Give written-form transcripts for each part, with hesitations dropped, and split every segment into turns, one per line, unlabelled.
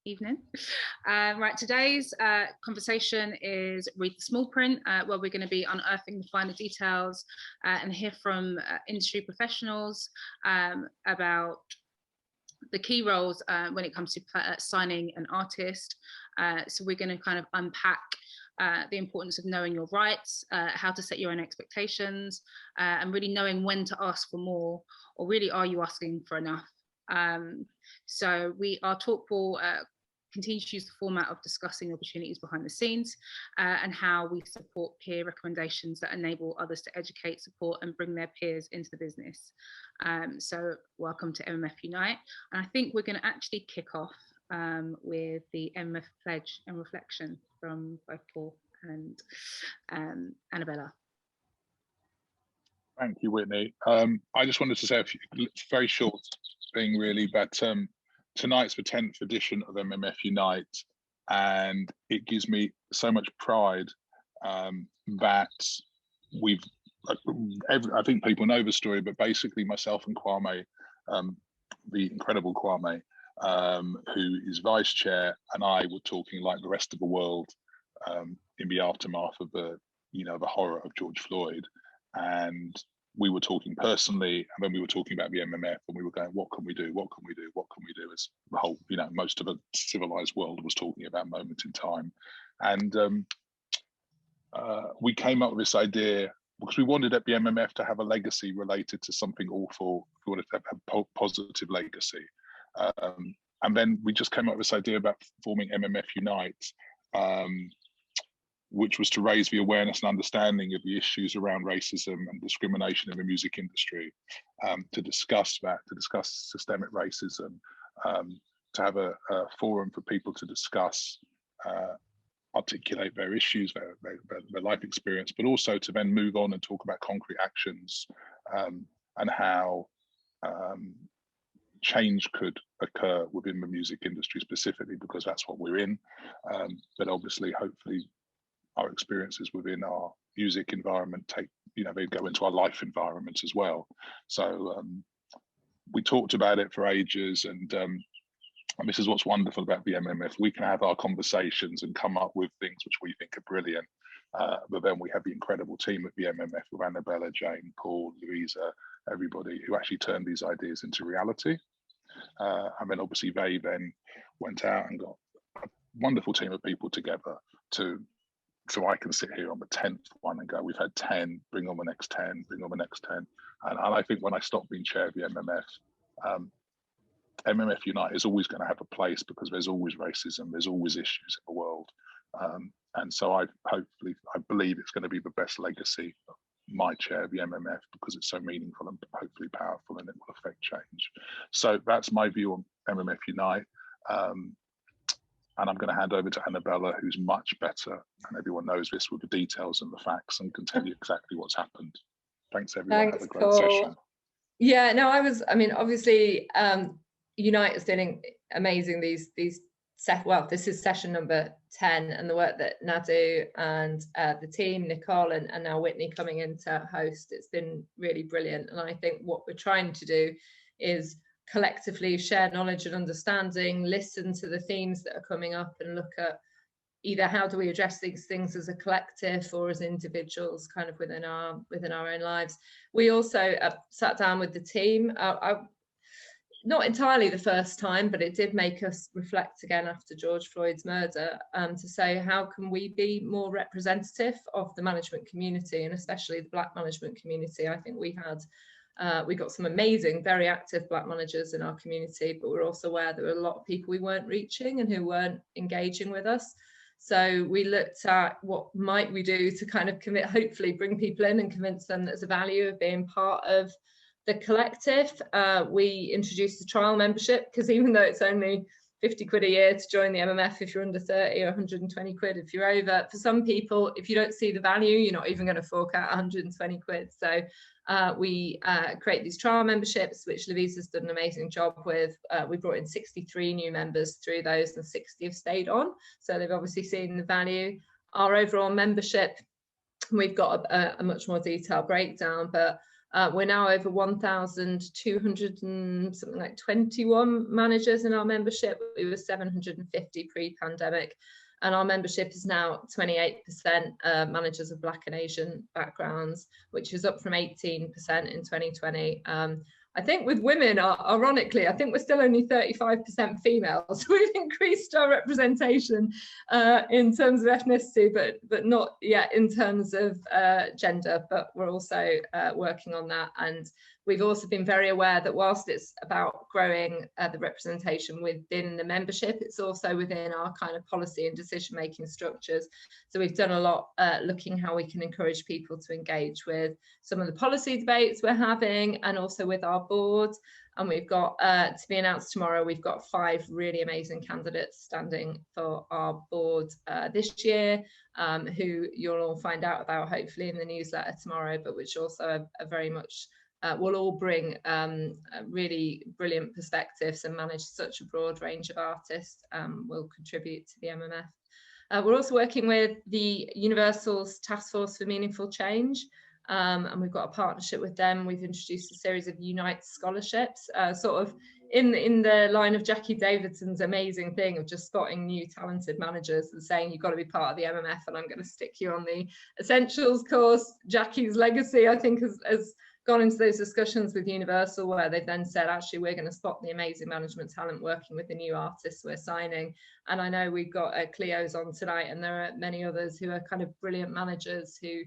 Evening. Right, today's conversation is Read the Small Print, where we're going to be unearthing the finer details and hear from industry professionals about the key roles when it comes to signing an artist. So we're going to kind of unpack the importance of knowing your rights, how to set your own expectations, and really knowing when to ask for more, or really are you asking for enough? So our talk will continue to use the format of discussing opportunities behind the scenes and how we support peer recommendations that enable others to educate, support and bring their peers into the business. So welcome to MMF Unite. And I think we're going to actually kick off with the MMF pledge and reflection from both Paul and Annabella.
Thank you, Whitney. I just wanted to say a few very short thing really, but tonight's the 10th edition of MMF Unite, and it gives me so much pride that we've, I think people know the story, but basically myself and Kwame, the incredible Kwame, who is vice chair, and I were talking like the rest of the world in the aftermath of the horror of George Floyd. And we were talking personally, and then we were talking about the MMF, and we were going, what can we do? What can we do? What can we do? As the whole, most of the civilized world was talking about moment in time. And we came up with this idea because we wanted at the MMF to have a legacy related to something awful. We wanted to have a positive legacy. And then we just came up with this idea about forming MMF Unite, which was to raise the awareness and understanding of the issues around racism and discrimination in the music industry, to discuss systemic racism, to have a forum for people to discuss, articulate their issues, their life experience, but also to then move on and talk about concrete actions and how change could occur within the music industry specifically, because that's what we're in. But obviously, hopefully, our experiences within our music environment they go into our life environment as well. So we talked about it for ages, and this is what's wonderful about the MMF. We can have our conversations and come up with things which we think are brilliant, but then we have the incredible team at the MMF with Annabella, Jane, Paul, Louisa, everybody who actually turned these ideas into reality. And then obviously they then went out and got a wonderful team of people together so I can sit here on the 10th one and go, we've had 10, bring on the next 10, bring on the next 10. And I think when I stop being chair of the MMF, MMF Unite is always going to have a place, because there's always racism, there's always issues in the world. And so I believe it's going to be the best legacy of my chair of the MMF, because it's so meaningful and hopefully powerful, and it will affect change. So that's my view on MMF Unite. And I'm going to hand over to Annabella, who's much better, and everyone knows this, with the details and the facts, and can tell you exactly what's happened. Thanks, everyone.
Thanks,
have a great session.
Yeah, no, obviously, Unite is doing amazing. This is session number 10, and the work that Nadu and the team, Nicole and now Whitney coming in to host, it's been really brilliant. And I think what we're trying to do is collectively share knowledge and understanding, listen to the themes that are coming up, and look at either how do we address these things as a collective or as individuals, kind of within our own lives. We also sat down with the team. Not entirely the first time, but it did make us reflect again after George Floyd's murder, to say how can we be more representative of the management community, and especially the Black management community. I think we got some amazing, very active Black managers in our community, but we're also aware there were a lot of people we weren't reaching and who weren't engaging with us. So we looked at what might we do to kind of hopefully bring people in and convince them that there's a value of being part of the collective. We introduced a trial membership, because even though it's only 50 quid a year to join the MMF if you're under 30, or 120 quid if you're over, for some people, if you don't see the value, you're not even going to fork out 120 quid. So we create these trial memberships, which Louisa's done an amazing job with. We brought in 63 new members through those, and 60 have stayed on. So they've obviously seen the value. Our overall membership, we've got a much more detailed breakdown, but We're now over 1,200 and something like 21 managers in our membership. We were 750 pre-pandemic, and our membership is now 28% managers of Black and Asian backgrounds, which is up from 18% in 2020. I think with women, ironically, I think we're still only 35% female. So we've increased our representation in terms of ethnicity, but not yet in terms of gender, but we're also working on that. And we've also been very aware that whilst it's about growing the representation within the membership, it's also within our kind of policy and decision-making structures. So we've done a lot looking how we can encourage people to engage with some of the policy debates we're having, and also with our board. And we've got, to be announced tomorrow, we've got 5 really amazing candidates standing for our board this year, who you'll all find out about hopefully in the newsletter tomorrow, but which also are very much will all bring really brilliant perspectives and manage such a broad range of artists, will contribute to the MMF. We're also working with the Universal's Task Force for Meaningful Change, and we've got a partnership with them. We've introduced a series of Unite scholarships, sort of in the line of Jackie Davidson's amazing thing of just spotting new talented managers and saying you've got to be part of the MMF, and I'm going to stick you on the Essentials course. Jackie's legacy, I think, has gone into those discussions with Universal, where they've then said, actually, we're going to spot the amazing management talent working with the new artists we're signing. And I know we've got Cleo's on tonight, and there are many others who are kind of brilliant managers who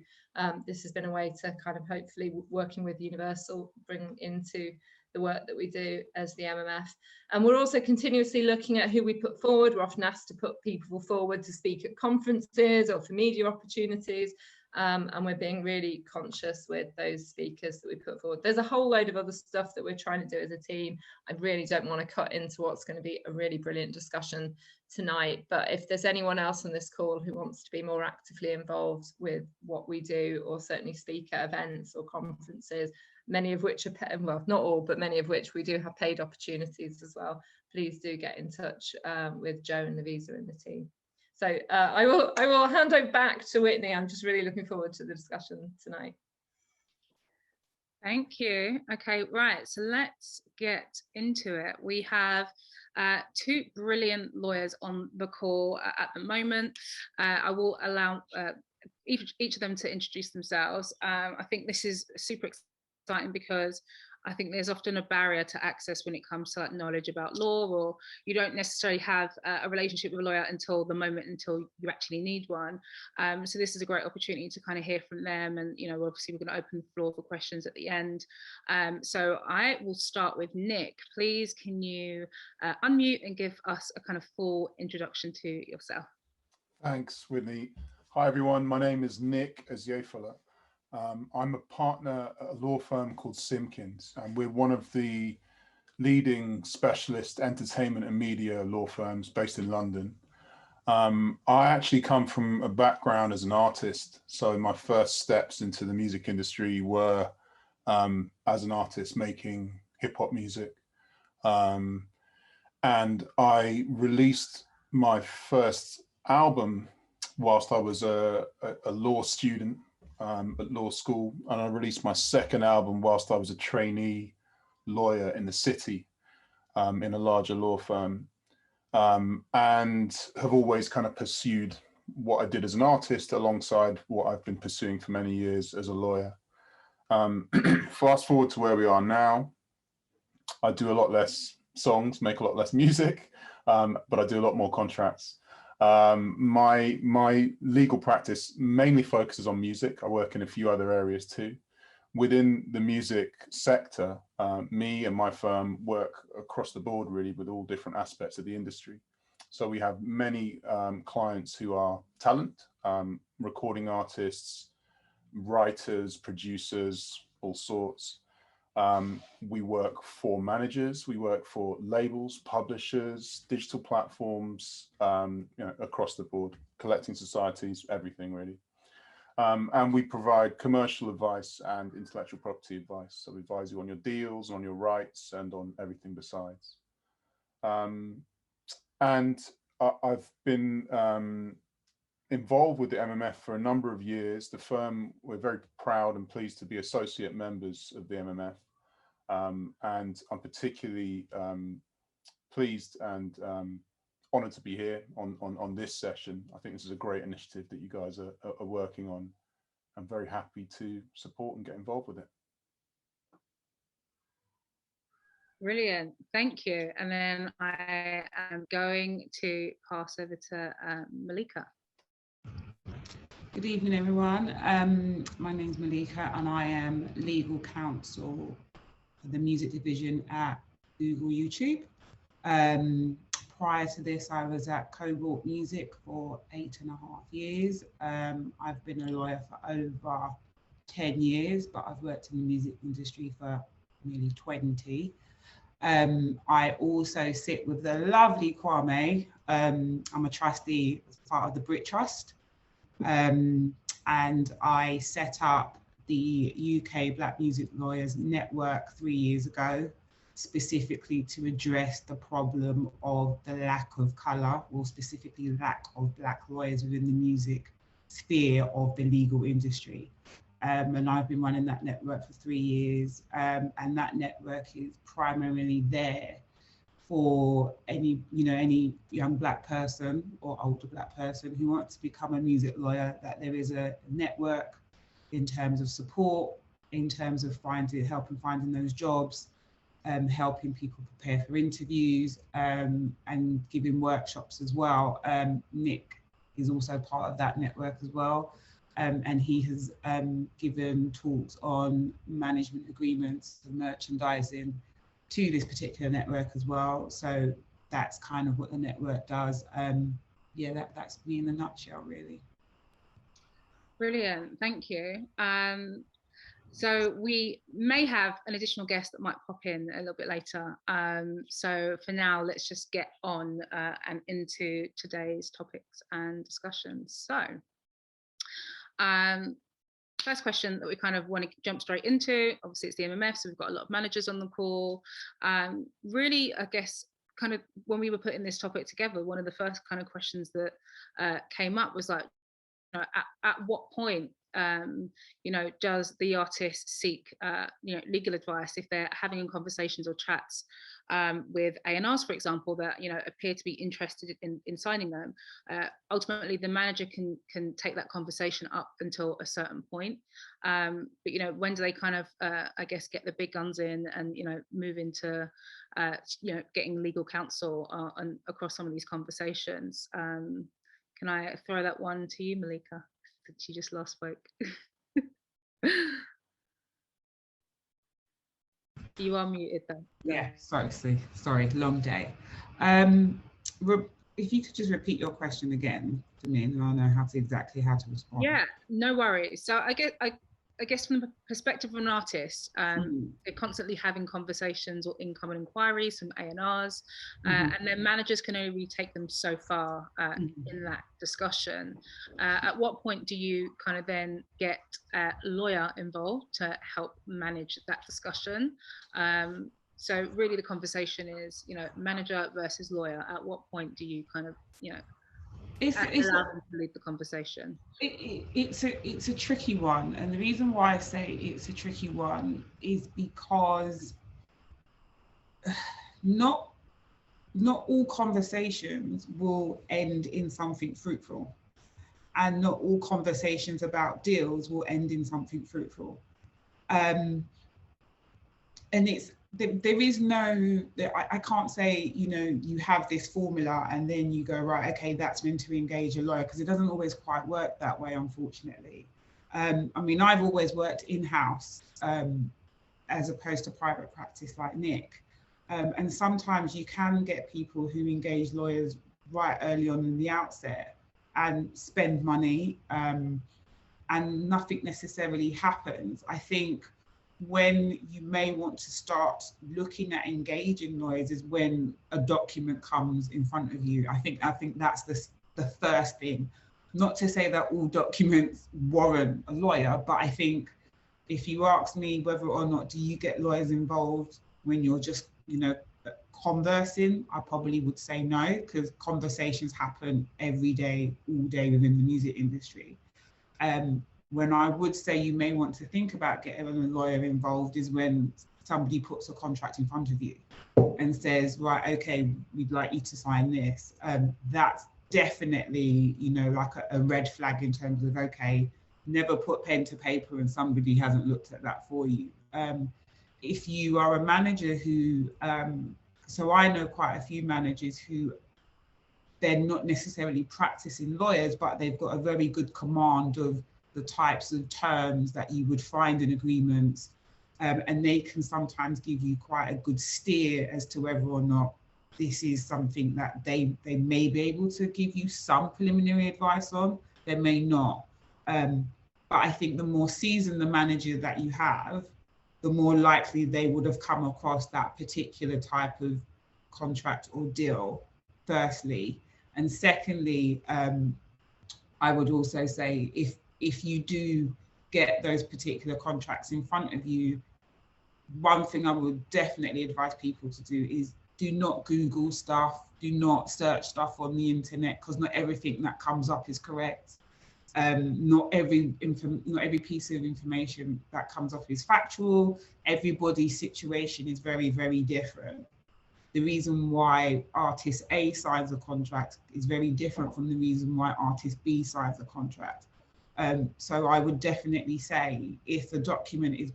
this has been a way to kind of hopefully working with Universal bring into the work that we do as the MMF. And we're also continuously looking at who we put forward. We're often asked to put people forward to speak at conferences or for media opportunities. And we're being really conscious with those speakers that we put forward. There's a whole load of other stuff that we're trying to do as a team. I really don't want to cut into what's going to be a really brilliant discussion tonight, but if there's anyone else on this call who wants to be more actively involved with what we do, or certainly speak at events or conferences, many of which are, well, not all, but many of which we do have paid opportunities as well, please do get in touch with Joe and Lavisa and the team. So I will hand it back to Whitney. I'm just really looking forward to the discussion tonight.
Thank you. Okay, right. So let's get into it. We have 2 brilliant lawyers on the call at the moment. I will allow each of them to introduce themselves. I think this is super exciting because I think there's often a barrier to access when it comes to like knowledge about law, or you don't necessarily have a relationship with a lawyer until you actually need one. So this is a great opportunity to kind of hear from them, and obviously we're going to open the floor for questions at the end. So I will start with Nick. Please, can you unmute and give us a kind of full introduction to yourself?
Thanks, Whitney. Hi everyone, my name is Nick Ezyefola. I'm a partner at a law firm called Simpkins, and we're one of the leading specialist entertainment and media law firms based in London. I actually come from a background as an artist, so my first steps into the music industry were as an artist making hip-hop music. And I released my first album whilst I was a law student at law school, and I released my second album whilst I was a trainee lawyer in the city in a larger law firm, and have always kind of pursued what I did as an artist alongside what I've been pursuing for many years as a lawyer. Fast forward to where we are now, I do a lot less songs, make a lot less music, but I do a lot more contracts. My legal practice mainly focuses on music. I work in a few other areas too. Within the music sector, me and my firm work across the board really with all different aspects of the industry. So we have many clients who are talent, recording artists, writers, producers, all sorts. We work for managers, we work for labels, publishers, digital platforms, across the board, collecting societies, everything really. And we provide commercial advice and intellectual property advice. So we advise you on your deals, on your rights, and on everything besides. And I've been involved with the MMF for a number of years. The firm, we're very proud and pleased to be associate members of the MMF. And I'm particularly pleased and honoured to be here on this session. I think this is a great initiative that you guys are working on. I'm very happy to support and get involved with it.
Brilliant, thank you. And then I am going to pass over to Malika.
Good evening, everyone. My name is Malika and I am legal counsel for the music division at Google YouTube. Prior to this, I was at Cobalt Music for 8.5 years. I've been a lawyer for over 10 years, but I've worked in the music industry for nearly 20. I also sit with the lovely Kwame. I'm a trustee as part of the Brit Trust. And I set up the UK Black Music Lawyers Network 3 years ago, specifically to address the problem of the lack of colour, or specifically lack of Black lawyers within the music sphere of the legal industry. And I've been running that network for 3 years, and that network is primarily there for any young Black person or older Black person who wants to become a music lawyer, that there is a network in terms of support, in terms of helping finding those jobs, helping people prepare for interviews, and giving workshops as well. Nick is also part of that network as well. And he has given talks on management agreements and merchandising to this particular network as well. So that's kind of what the network does. Yeah, that's me in a nutshell, really.
Brilliant, thank you. So we may have an additional guest that might pop in a little bit later. So for now, let's just get on and into today's topics and discussions. So. First question that we kind of want to jump straight into, obviously it's the MMF, so we've got a lot of managers on the call. Really, I guess, kind of when we were putting this topic together, one of the first kind of questions that came up was like, at what point, does the artist seek, legal advice if they're having conversations or chats with A&Rs, for example, that appear to be interested in signing them. Ultimately, the manager can take that conversation up until a certain point. But when do they kind of, I guess, get the big guns in and move into, getting legal counsel across some of these conversations? Can I throw that one to you, Malika? She just last spoke. You are muted though.
Yeah, sorry, long day. If you could just repeat your question again to me, and I'll know exactly how to respond.
Yeah, no worries. So I guess from the perspective of an artist, they're constantly having conversations or incoming inquiries from A&Rs, and their managers can only really take them so far in that discussion. At what point do you kind of then get a lawyer involved to help manage that discussion? So really the conversation is, manager versus lawyer. At what point do you kind of, allow them to lead the conversation?
It's a tricky one, and the reason why I say it's a tricky one is because not all conversations will end in something fruitful, and not all conversations about deals will end in something fruitful. And there is no, I can't say, you have this formula and then you go, right, okay, that's when to engage a lawyer, because it doesn't always quite work that way, unfortunately. I mean, I've always worked in-house as opposed to private practice like Nick. And sometimes you can get people who engage lawyers right early on in the outset and spend money and nothing necessarily happens. I think when you may want to start looking at engaging lawyers is when a document comes in front of you. I think that's the first thing. Not to say that all documents warrant a lawyer, but I think if you ask me whether or not do you get lawyers involved when you're just, conversing, I probably would say no, because conversations happen every day, all day within the music industry. When I would say you may want to think about getting a lawyer involved is when somebody puts a contract in front of you and says, right, okay, we'd like you to sign this. That's definitely, you know, like a red flag in terms of, okay, never put pen to paper and somebody hasn't looked at that for you. If you are a manager who, so I know quite a few managers who they're not necessarily practicing lawyers, but they've got a very good command of the types of terms that you would find in agreements. And they can sometimes give you quite a good steer as to whether or not this is something that they may be able to give you some preliminary advice on, they may not. But I think the more seasoned the manager that you have, the more likely they would have come across that particular type of contract or deal, firstly. And secondly, I would also say if you do get those particular contracts in front of you, one thing I would definitely advise people to do is do not Google stuff, do not search stuff on the internet, because not everything that comes up is correct. Not every piece of information that comes up is factual. Everybody's situation is very, very different. The reason why artist A signs a contract is very different from the reason why artist B signs a contract. So I would definitely say if the document is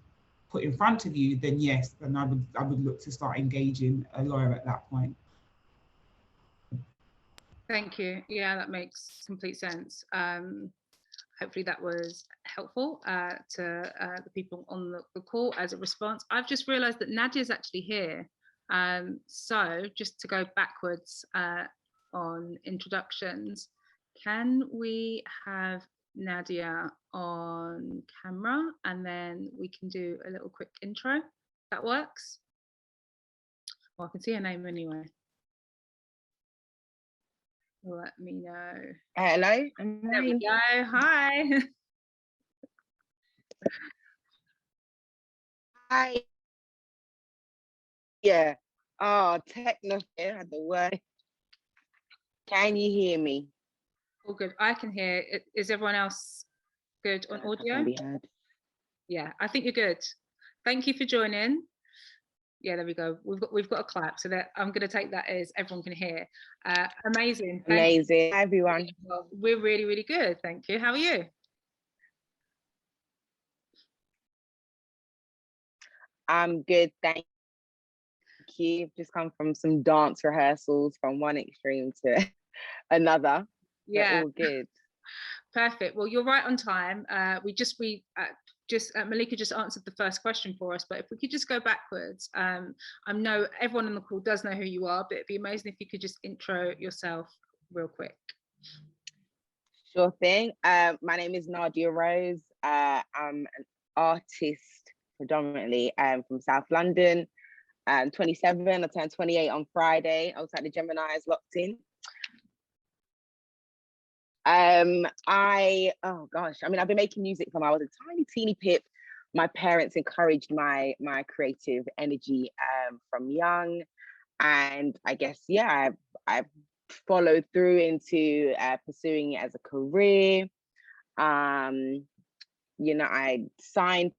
put in front of you, then yes, then I would look to start engaging a lawyer at that point.
Thank you. Yeah, that makes complete sense. Hopefully that was helpful to the people on the call as a response. I've just realized that Nadia is actually here. So just to go backwards on introductions, can we have Nadia on camera and then we can do a little quick intro? That works? Well, I can see her name anyway. Let me know.
Hello.
There we go. Hi.
Hi. Yeah. Oh, techno had the word. Can you hear me?
All good. I can hear. Is everyone else good on audio?
Can be heard.
Yeah, I think you're good. Thank you for joining. Yeah, there we go. We've got a clap, so that I'm going to take that as everyone can hear. Amazing.
Amazing. Hi, everyone.
We're really, really good. Thank you. How are you?
I'm good. Thank you. Just come from some dance rehearsals from one extreme to another.
Yeah.
All good.
Perfect. Well, you're right on time. Malika just answered the first question for us, but if we could just go backwards, I know everyone on the call does know who you are, but it'd be amazing if you could just intro yourself real quick.
Sure thing. My name is Nadia Rose. I'm an artist predominantly from South London. I'm 27. I turned 28 on Friday. I was at the Gemini's locked in. Oh gosh, I mean, I've been making music from I was a teeny pip. My parents encouraged my creative energy from young, and I guess I followed through into pursuing it as a career. You know, I signed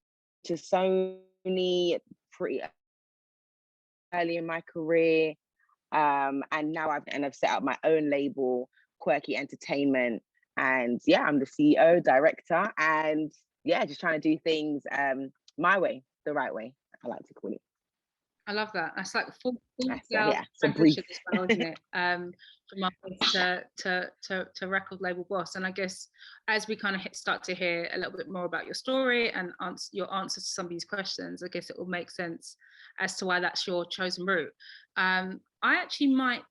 to Sony pretty early in my career, and now I've set up my own label, Quirky Entertainment, and yeah, I'm the CEO, director, and yeah, just trying to do things my way, the right way, I like to call it.
I love that. That's like full
yeah, so brief
as well, isn't it? From artist to record label boss. And I guess as we kind of start to hear a little bit more about your story and your answers to some of these questions, I guess it will make sense as to why that's your chosen route. I actually might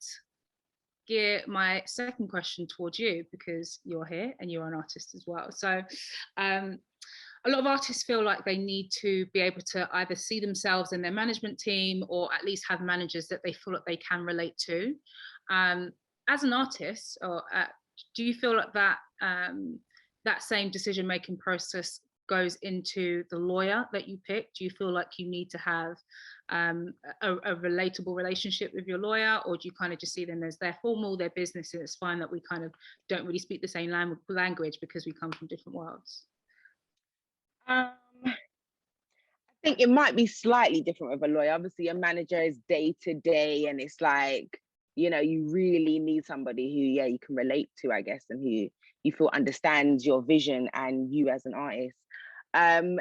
gear my second question towards you because you're here and you're an artist as well. So a lot of artists feel like they need to be able to either see themselves in their management team or at least have managers that they feel like they can relate to. As an artist, or do you feel like that that same decision-making process goes into the lawyer that you pick? Do you feel like you need to have a relatable relationship with your lawyer, or do you kind of just see them as they're formal, their business, and it's fine that we kind of don't really speak the same language because we come from different worlds?
I think it might be slightly different with a lawyer. Obviously, a manager is day to day, and it's like, you know, you really need somebody who, yeah, you can relate to, I guess, and who you feel understands your vision and you as an artist.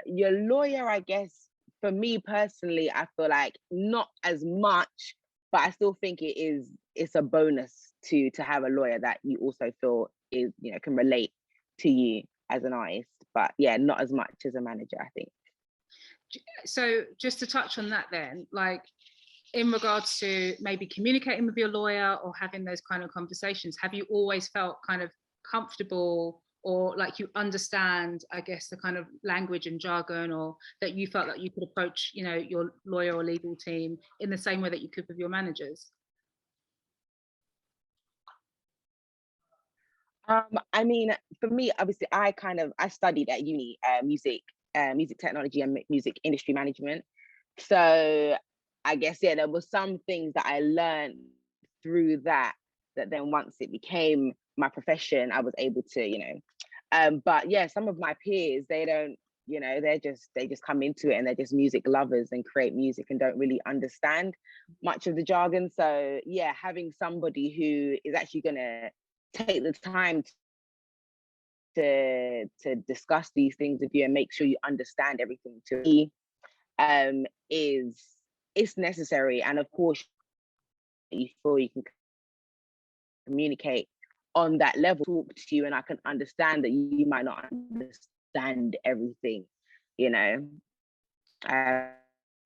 Your lawyer, I guess, for me personally, I feel like not as much, but I still think it's a bonus to have a lawyer that you also feel is, you know, can relate to you as an artist. But yeah, not as much as a manager, I think.
So just to touch on that then, like in regards to maybe communicating with your lawyer or having those kind of conversations, have you always felt kind of comfortable or like you understand, I guess, the kind of language and jargon, or that you felt that you could approach, you know, your lawyer or legal team in the same way that you could with your managers?
I mean, for me, obviously, I studied at uni music technology and music industry management. So I guess, yeah, there were some things that I learned through that then once it became my profession, I was able to, you know, but yeah, some of my peers, they don't, you know, they just come into it and they're just music lovers and create music and don't really understand much of the jargon. So yeah, having somebody who is actually gonna take the time to discuss these things with you and make sure you understand everything to me is necessary. And of course, you feel you can communicate on that level, talk to you, and I can understand that you might not understand everything, you know,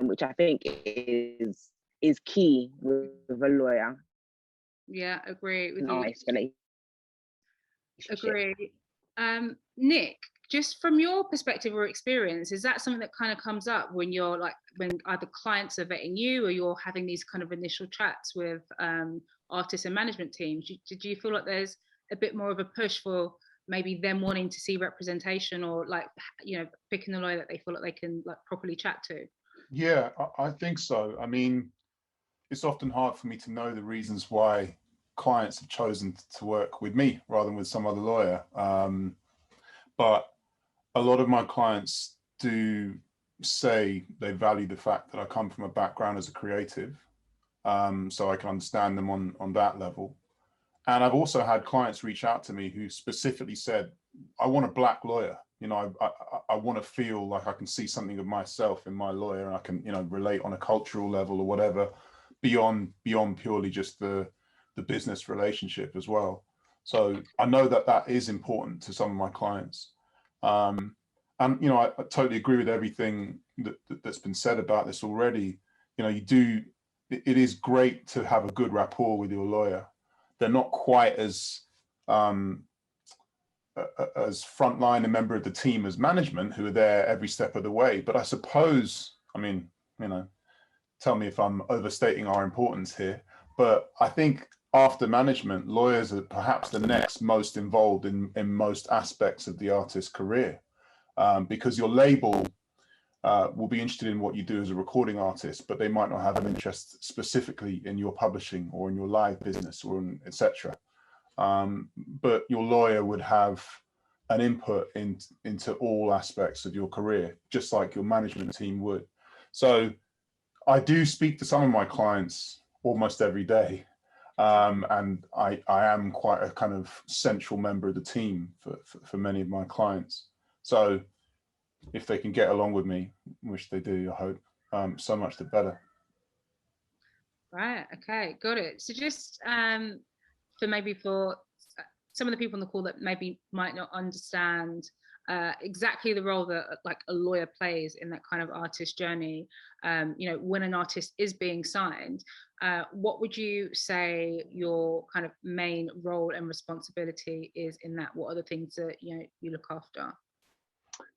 which I think is key with a lawyer.
Yeah, agree with
nice
you. Agree. Nick, just from your perspective or experience, is that something that kind of comes up when you're like, when either clients are vetting you or you're having these kind of initial chats with artists and management teams? Did you feel like there's a bit more of a push for maybe them wanting to see representation, or like, you know, picking a lawyer that they feel like they can like properly chat to?
Yeah, I think so. I mean, it's often hard for me to know the reasons why clients have chosen to work with me rather than with some other lawyer. But a lot of my clients do say they value the fact that I come from a background as a creative, so I can understand them on that level. And I've also had clients reach out to me who specifically said, I want a Black lawyer. You know, I want to feel like I can see something of myself in my lawyer, and I can, you know, relate on a cultural level or whatever, beyond purely just the business relationship as well. So I know that is important to some of my clients. And, you know, I totally agree with everything that's been said about this already. You know, it is great to have a good rapport with your lawyer. They're not quite as frontline a member of the team as management, who are there every step of the way. But I suppose, I mean, you know, tell me if I'm overstating our importance here, but I think after management, lawyers are perhaps the next most involved in most aspects of the artist's career, because your label will be interested in what you do as a recording artist, but they might not have an interest specifically in your publishing or in your live business or etc. But your lawyer would have an input into all aspects of your career, just like your management team would. So I do speak to some of my clients almost every day, and I am quite a kind of central member of the team for many of my clients. So if they can get along with me, which they do, I hope, so much the better.
Right, okay, got it. So just for some of the people on the call that maybe might not understand exactly the role that like a lawyer plays in that kind of artist journey, you know, when an artist is being signed, what would you say your kind of main role and responsibility is in that? What are the things that, you know, you look after?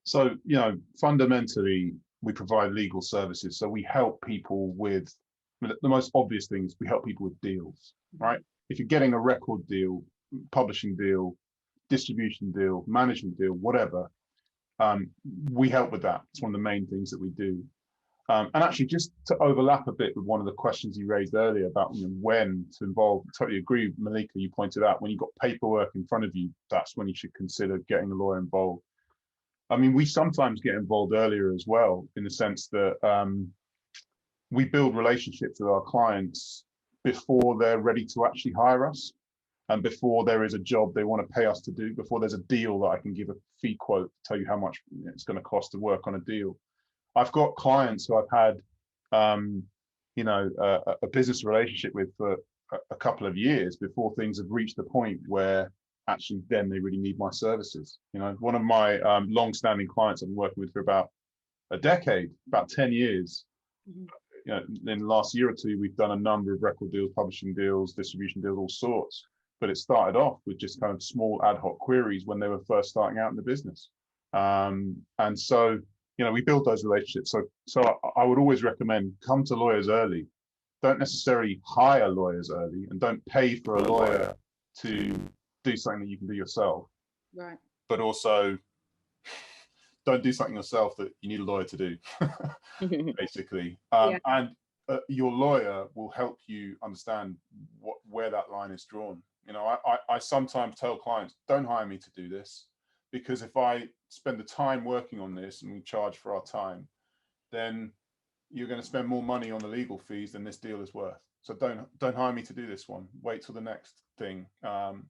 So, you know, fundamentally, we provide legal services. So we help people with the most obvious things. We help people with deals, right? If you're getting a record deal, publishing deal, distribution deal, management deal, whatever, we help with that. It's one of the main things that we do. And actually, just to overlap a bit with one of the questions you raised earlier about when to involve, I totally agree, Malika, you pointed out when you've got paperwork in front of you, that's when you should consider getting a lawyer involved. I mean, we sometimes get involved earlier as well, in the sense that we build relationships with our clients before they're ready to actually hire us, and before there is a job they want to pay us to do, before there's a deal that I can give a fee quote, tell you how much it's going to cost to work on a deal. I've got clients who I've had, a business relationship with for a couple of years before things have reached the point where actually then they really need my services. One of my long-standing clients I've been working with for about a decade, about 10 years. In the last year or two, we've done a number of record deals, publishing deals, distribution deals, all sorts. But it started off with just kind of small ad hoc queries when they were first starting out in the business. And so, we build those relationships. So I would always recommend come to lawyers early. Don't necessarily hire lawyers early, and don't pay for a lawyer to do something that you can do yourself.
Right.
But also, don't do something yourself that you need a lawyer to do, basically. And your lawyer will help you understand where that line is drawn. I sometimes tell clients, don't hire me to do this, because if I spend the time working on this and we charge for our time, then you're going to spend more money on the legal fees than this deal is worth. So don't hire me to do this one. Wait till the next thing. And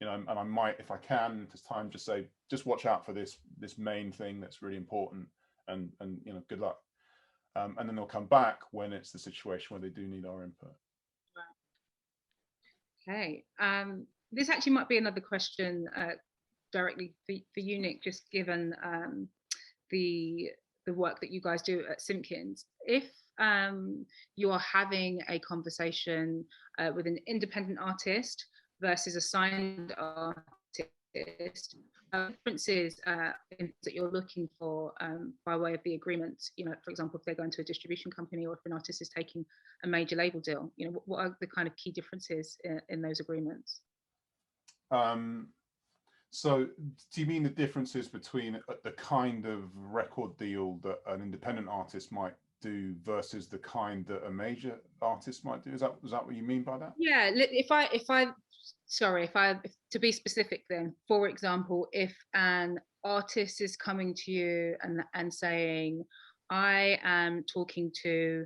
I might, if I can, if there's time, just say, just watch out for this main thing that's really important, and good luck. And then they'll come back when it's the situation where they do need our input.
Okay. This actually might be another question directly for you, Nick, just given the work that you guys do at Simpkins. If you are having a conversation with an independent artist versus a signed artist, differences that you're looking for by way of the agreement, for example, if they're going to a distribution company, or if an artist is taking a major label deal, what are the kind of key differences in those agreements?
So do you mean the differences between the kind of record deal that an independent artist might do versus the kind that a major artist might do? Is that what you mean by that?
Yeah, to be specific then, for example, if an artist is coming to you and saying, I am talking to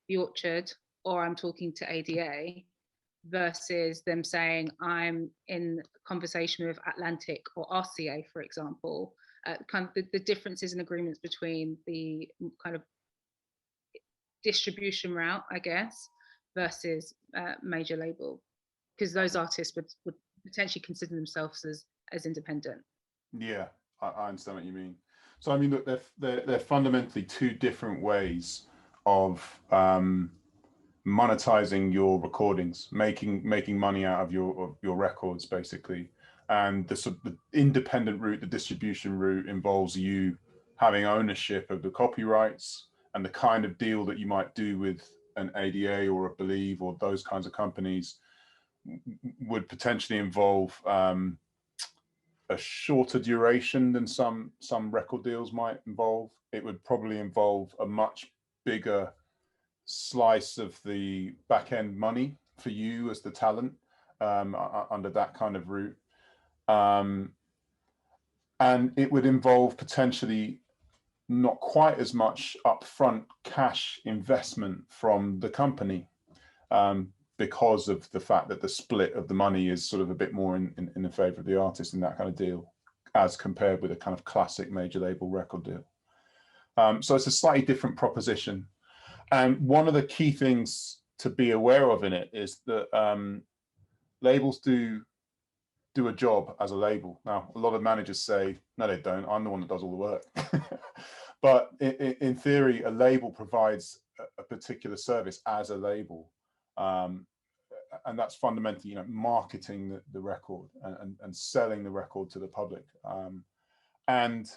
The Orchard, or I'm talking to ADA, versus them saying I'm in conversation with Atlantic or RCA, for example, kind of the differences in agreements between the kind of distribution route, I guess, versus major label, because those artists would potentially consider themselves as independent.
Yeah, I understand what you mean. So I mean, look, they're fundamentally two different ways of monetizing your recordings, making money out of your records, basically. And the independent route, the distribution route, involves you having ownership of the copyrights, and the kind of deal that you might do with an ADA or a Believe or those kinds of companies would potentially involve a shorter duration than some record deals might involve. It would probably involve a much bigger slice of the back end money for you as the talent under that kind of route. And it would involve potentially not quite as much upfront cash investment from the company, because of the fact that the split of the money is sort of a bit more in the favor of the artist in that kind of deal, as compared with a kind of classic major label record deal. So it's a slightly different proposition. And one of the key things to be aware of in it is that labels do a job as a label. Now, a lot of managers say, no, they don't. I'm the one that does all the work. But in theory, a label provides a particular service as a label. And that's fundamentally, marketing the record and selling the record to the public. And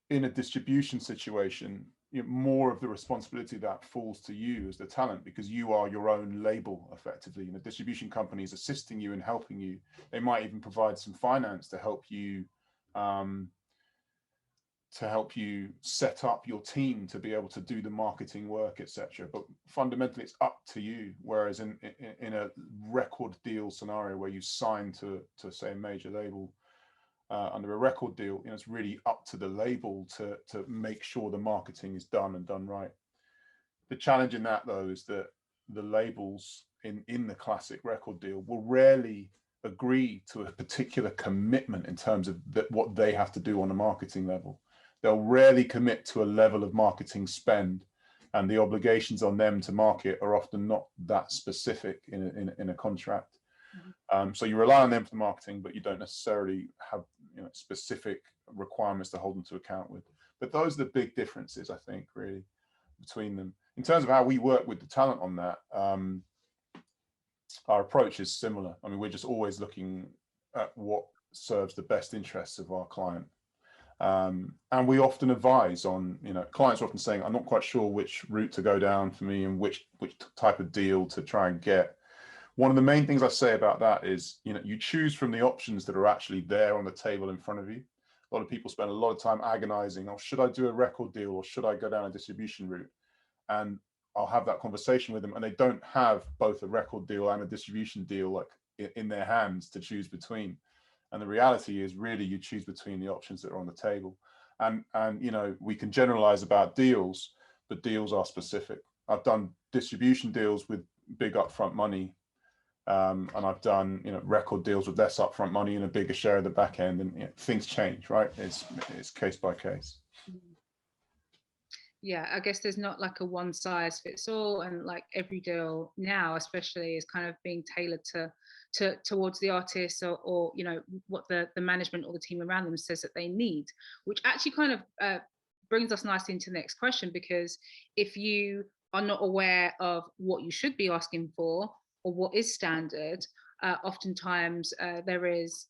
in a distribution situation, more of the responsibility that falls to you as the talent, because you are your own label effectively. Distribution companies assisting you and helping you. They might even provide some finance to help you to help you set up your team to be able to do the marketing work, etc. But fundamentally, it's up to you. Whereas in a record deal scenario where you sign to say a major label under a record deal, it's really up to the label to make sure the marketing is done and done right. The challenge in that, though, is that the labels in the classic record deal will rarely agree to a particular commitment in terms of what they have to do on a marketing level. They'll rarely commit to a level of marketing spend, and the obligations on them to market are often not that specific in a contract. So you rely on them for the marketing, but you don't necessarily have specific requirements to hold them to account with. But those are the big differences, I think, really, between them. In terms of how we work with the talent on that, our approach is similar. I mean, we're just always looking at what serves the best interests of our client. And we often advise on, clients are often saying, I'm not quite sure which route to go down for me and which type of deal to try and get. One of the main things I say about that is, you choose from the options that are actually there on the table in front of you. A lot of people spend a lot of time agonizing, oh, should I do a record deal or should I go down a distribution route? And I'll have that conversation with them, and they don't have both a record deal and a distribution deal like in their hands to choose between. And the reality is, really, you choose between the options that are on the table. And we can generalize about deals, but deals are specific. I've done distribution deals with big upfront money, and I've done record deals with less upfront money and a bigger share of the back end. And things change, right? It's case by case.
Yeah, I guess there's not like a one size fits all, and like every deal now especially is kind of being tailored towards the artist or what the management or the team around them says that they need, which actually kind of brings us nicely into the next question, because if you are not aware of what you should be asking for or what is standard, oftentimes there is,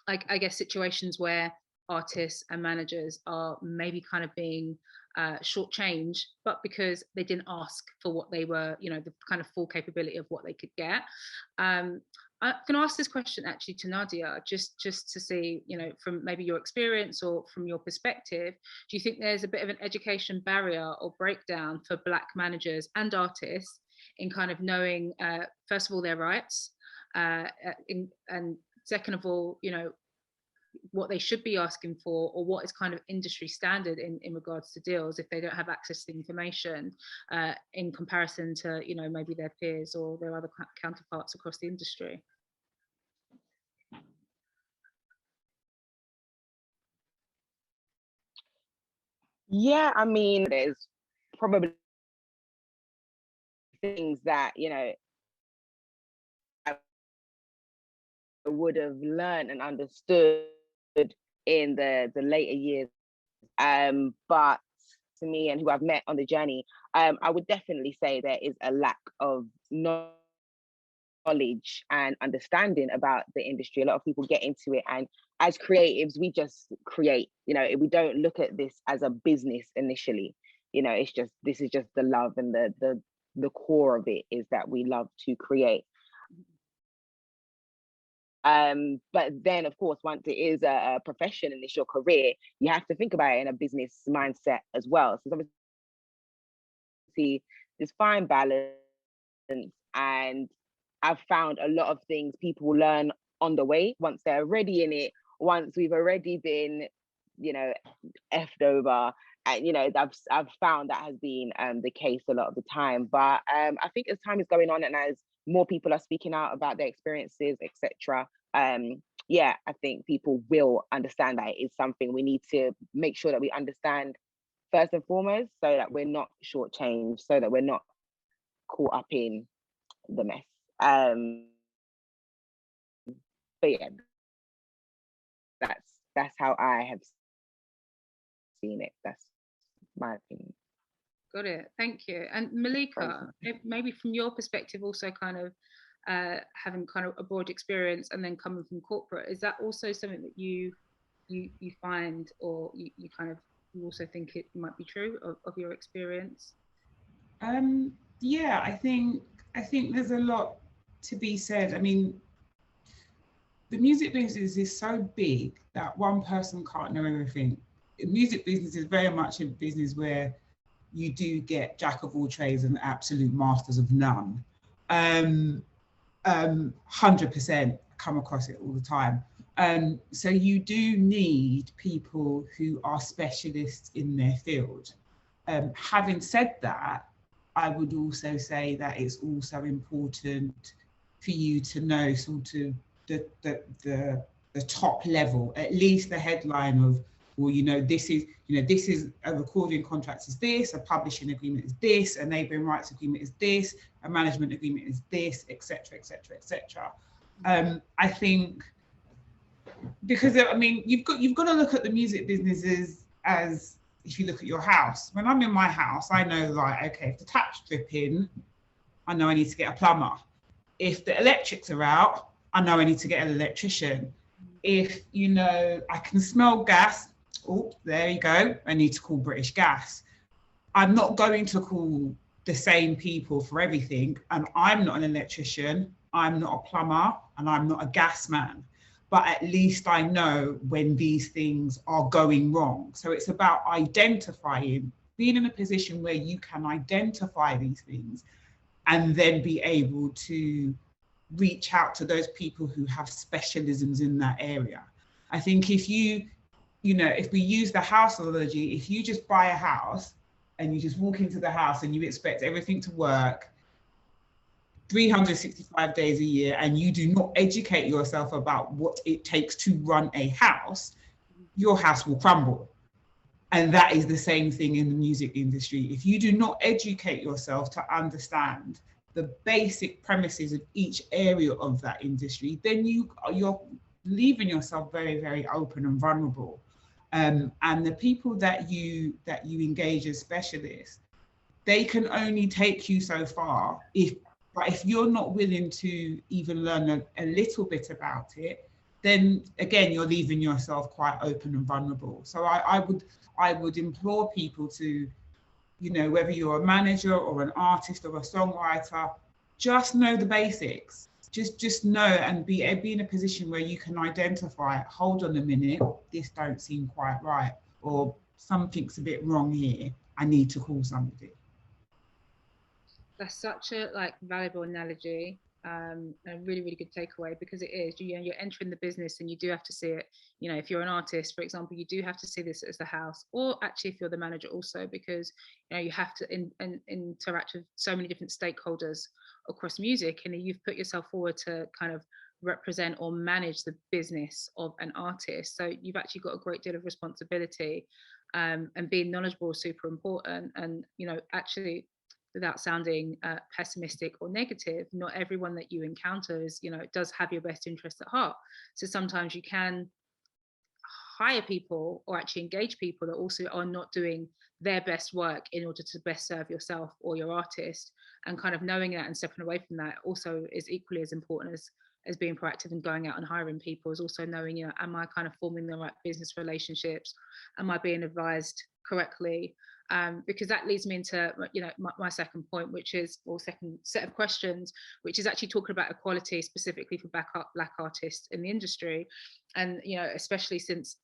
like, I guess, situations where artists and managers are maybe kind of being shortchanged, but because they didn't ask for what they were, the kind of full capability of what they could get. I'm going to ask this question actually to Nadia, just to see, from maybe your experience or from your perspective, do you think there's a bit of an education barrier or breakdown for Black managers and artists in kind of knowing, first of all, their rights, and second of all, what they should be asking for, or what is kind of industry standard in regards to deals if they don't have access to the information in comparison to maybe their peers or their other counterparts across the industry?
Yeah, I mean, there's probably things that I would have learned and understood in the later years, but to me and who I've met on the journey, I would definitely say there is a lack of knowledge and understanding about the industry. A lot of people get into it, and as creatives, we just create. We don't look at this as a business initially. This is just the love, and the core of it is that we love to create. But then, of course, once it is a profession and it's your career, you have to think about it in a business mindset as well. So obviously, this fine balance, and I've found a lot of things people learn on the way once they're already in it. Once we've already been, effed over, and I've found that has been the case a lot of the time. But I think as time is going on and as more people are speaking out about their experiences, etc. I think people will understand that it is something we need to make sure that we understand first and foremost, so that we're not shortchanged, so that we're not caught up in the mess. But yeah, that's how I have seen it. That's my opinion.
Got it. Thank you. And Malika, maybe from your perspective, also kind of having kind of a broad experience and then coming from corporate, is that also something that you find, or you also think it might be true of your experience?
Yeah, I think there's a lot to be said. I mean, the music business is so big that one person can't know everything. music business is very much a business where you do get jack of all trades and absolute masters of none. 100% come across it all the time. So you do need people who are specialists in their field. Having said that, I would also say that it's also important for you to know sort of the top level, at least the headline of, well, this is a recording contract is this, a publishing agreement is this, a neighbouring rights agreement is this, a management agreement is this, etc., etc., etc. I think because you've got to look at the music businesses as, if you look at your house. When I'm in my house, I know, like, okay, if the tap's dripping, I know I need to get a plumber. If the electrics are out, I know I need to get an electrician. If I can smell gas, oh, there you go, I need to call British Gas. I'm not going to call the same people for everything, and I'm not an electrician, I'm not a plumber, and I'm not a gas man. But at least I know when these things are going wrong. So it's about identifying, being in a position where you can identify these things and then be able to reach out to those people who have specialisms in that area. I think if if we use the house analogy, if you just buy a house and you just walk into the house and you expect everything to work 365 days a year, and you do not educate yourself about what it takes to run a house, your house will crumble. And that is the same thing in the music industry. If you do not educate yourself to understand the basic premises of each area of that industry, then you're leaving yourself very, very open and vulnerable. And the people that you engage as specialists, they can only take you so far. But if you're not willing to even learn a little bit about it, then again, you're leaving yourself quite open and vulnerable. So I would implore people to, whether you're a manager or an artist or a songwriter, just know the basics. Just know and be in a position where you can identify, hold on a minute, this don't seem quite right, or something's a bit wrong here, I need to call somebody.
That's such a valuable analogy, and a really, really good takeaway, because it is, you're entering the business and you do have to see it. If you're an artist, for example, you do have to see this as the house, or actually if you're the manager also, because you have to interact with so many different stakeholders across music, and you've put yourself forward to kind of represent or manage the business of an artist. So you've actually got a great deal of responsibility, and being knowledgeable is super important. And actually, without sounding pessimistic or negative, not everyone that you encounter is, does have your best interest at heart. So sometimes you can hire people or actually engage people that also are not doing their best work in order to best serve yourself or your artist. And kind of knowing that and stepping away from that also is equally as important as being proactive and going out and hiring people, is also knowing, am I kind of forming the right business relationships? Am I being advised correctly? Because that leads me into my second point, or second set of questions, which is actually talking about equality specifically for black artists in the industry. And especially since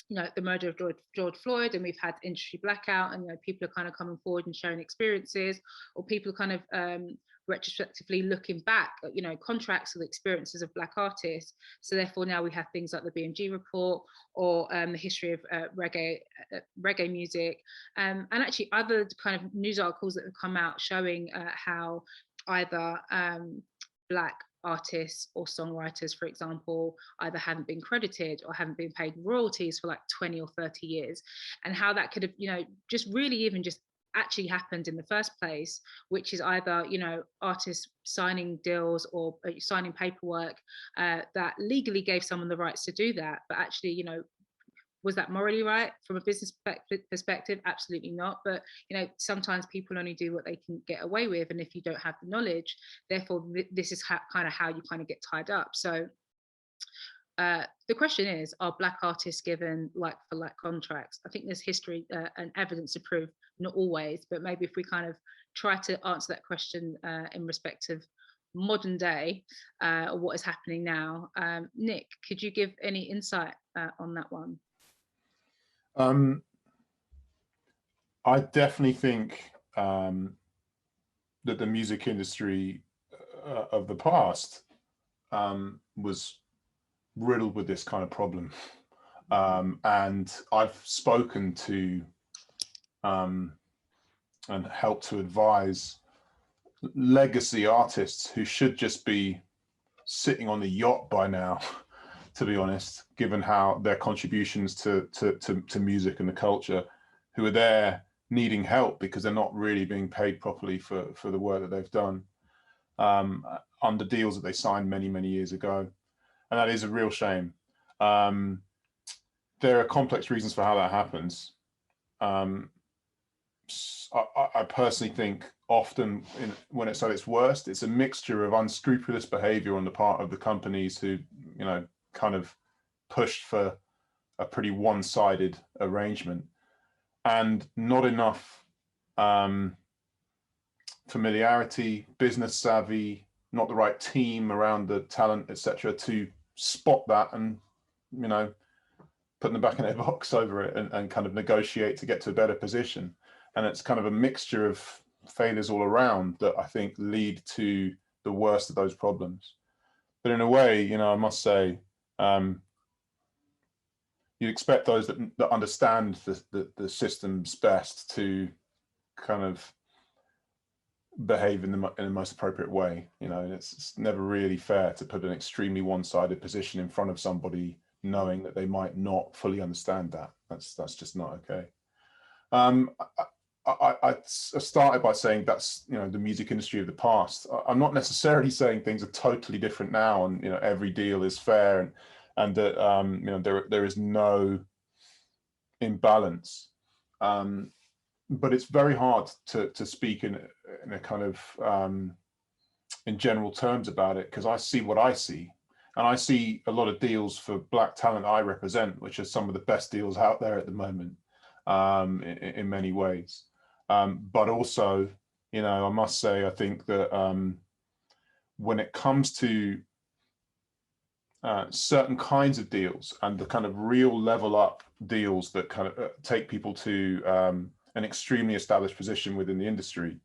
the murder of George Floyd, and we've had industry blackout, and people are kind of coming forward and sharing experiences, or people kind of retrospectively looking back at contracts or the experiences of black artists. So therefore now we have things like the BMG report, or the history of reggae music, and actually other kind of news articles that have come out showing how either black artists or songwriters, for example, either haven't been credited or haven't been paid royalties for 20 or 30 years, and how that could have just really even just actually happened in the first place, which is either artists signing deals or signing paperwork that legally gave someone the rights to do that, but actually was that morally right from a business perspective? Absolutely not. But sometimes people only do what they can get away with, and if you don't have the knowledge, therefore this is kind of how you kind of get tied up. So the question is, are black artists given like-for-like contracts? I think there's history and evidence to prove not always, but maybe if we kind of try to answer that question in respect of modern day, or what is happening now. Nick, could you give any insight on that one?
I definitely think that the music industry of the past was riddled with this kind of problem. And I've spoken to and helped to advise legacy artists who should just be sitting on the yacht by now, to be honest, given how their contributions to music and the culture, who are there needing help because they're not really being paid properly for the work that they've done under deals that they signed many years ago. And that is a real shame. There are complex reasons for how that happens. I personally think often when it's at its worst, it's a mixture of unscrupulous behavior on the part of the companies who, you know, kind of pushed for a pretty one-sided arrangement, and not enough familiarity, business savvy, not the right team around the talent, etc., to spot that and, you know, put them back in their box over it and kind of negotiate to get to a better position. And it's kind of a mixture of failures all around that I think lead to the worst of those problems. But in a way, you know, I must say, you'd expect those that understand the systems best to kind of behave in the most appropriate way. You know, it's never really fair to put an extremely one-sided position in front of somebody knowing that they might not fully understand that. That's just not okay. I started by saying that's, you know, the music industry of the past. I'm not necessarily saying things are totally different now and, you know, every deal is fair and that, you know, there is no imbalance. But it's very hard to speak in a kind of, in general terms about it, because I see what I see. And I see a lot of deals for Black talent I represent, which are some of the best deals out there at the moment, in many ways. But also, you know, I must say, I think that when it comes to certain kinds of deals and the kind of real level up deals that kind of take people to an extremely established position within the industry,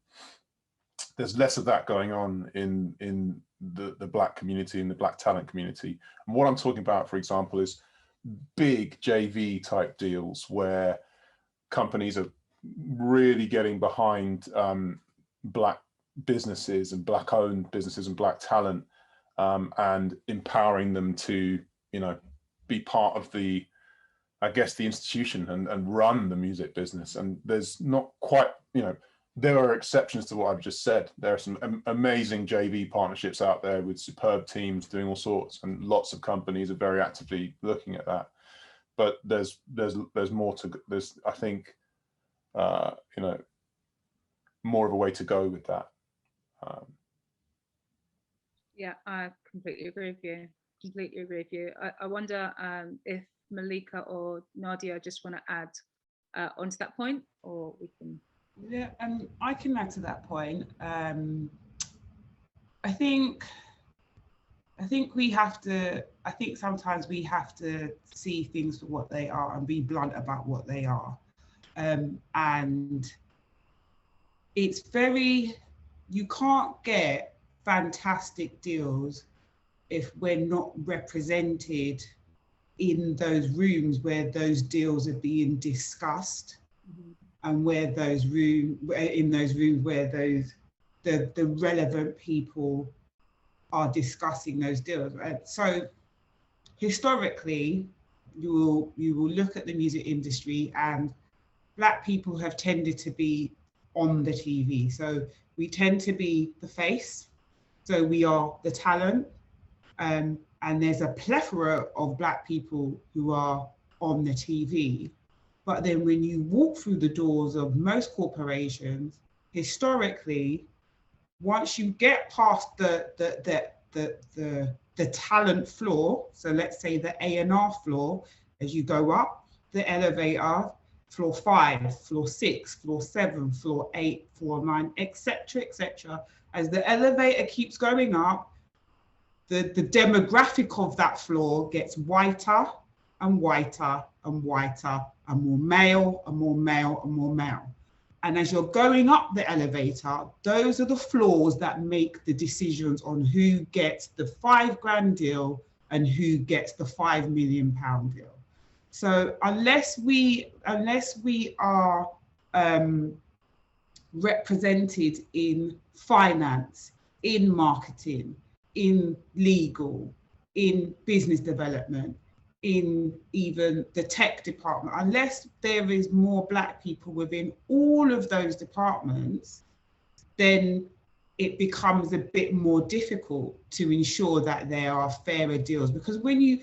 there's less of that going on in the Black community and the Black talent community. And what I'm talking about, for example, is big JV type deals where companies are really getting behind Black businesses and Black owned businesses and Black talent, and empowering them to, you know, be part of the, I guess, the institution and run the music business. And there's not quite, you know, there are exceptions to what I've just said. There are some amazing JV partnerships out there with superb teams doing all sorts, and lots of companies are very actively looking at that. But there's more to, there's, I think, you know, more of a way to go with that.
Yeah, I completely agree with you. Completely agree with you. I wonder if Malika or Nadia just want to add onto that point, or we can.
Yeah, I can add to that point. I think we have to. I think sometimes we have to see things for what they are and be blunt about what they are. And it's very. You can't get fantastic deals if we're not represented in those rooms where those deals are being discussed. Mm-hmm. And where in those rooms where the relevant people are discussing those deals, right? So historically, you will look at the music industry, and Black people have tended to be on the TV. So we tend to be the face. So we are the talent, and there's a plethora of Black people who are on the TV. But then when you walk through the doors of most corporations, historically, once you get past the talent floor, so let's say the A&R floor, as you go up the elevator, floor 5, floor 6, floor 7, floor 8, floor 9, etc., etc. As the elevator keeps going up, the demographic of that floor gets whiter and whiter and whiter are more male, and more male, and more male. And as you're going up the elevator, those are the floors that make the decisions on who gets the £5 deal and who gets the £5 million deal. So unless we are represented in finance, in marketing, in legal, in business development, in even the tech department, unless there is more Black people within all of those departments, then it becomes a bit more difficult to ensure that there are fairer deals. Because when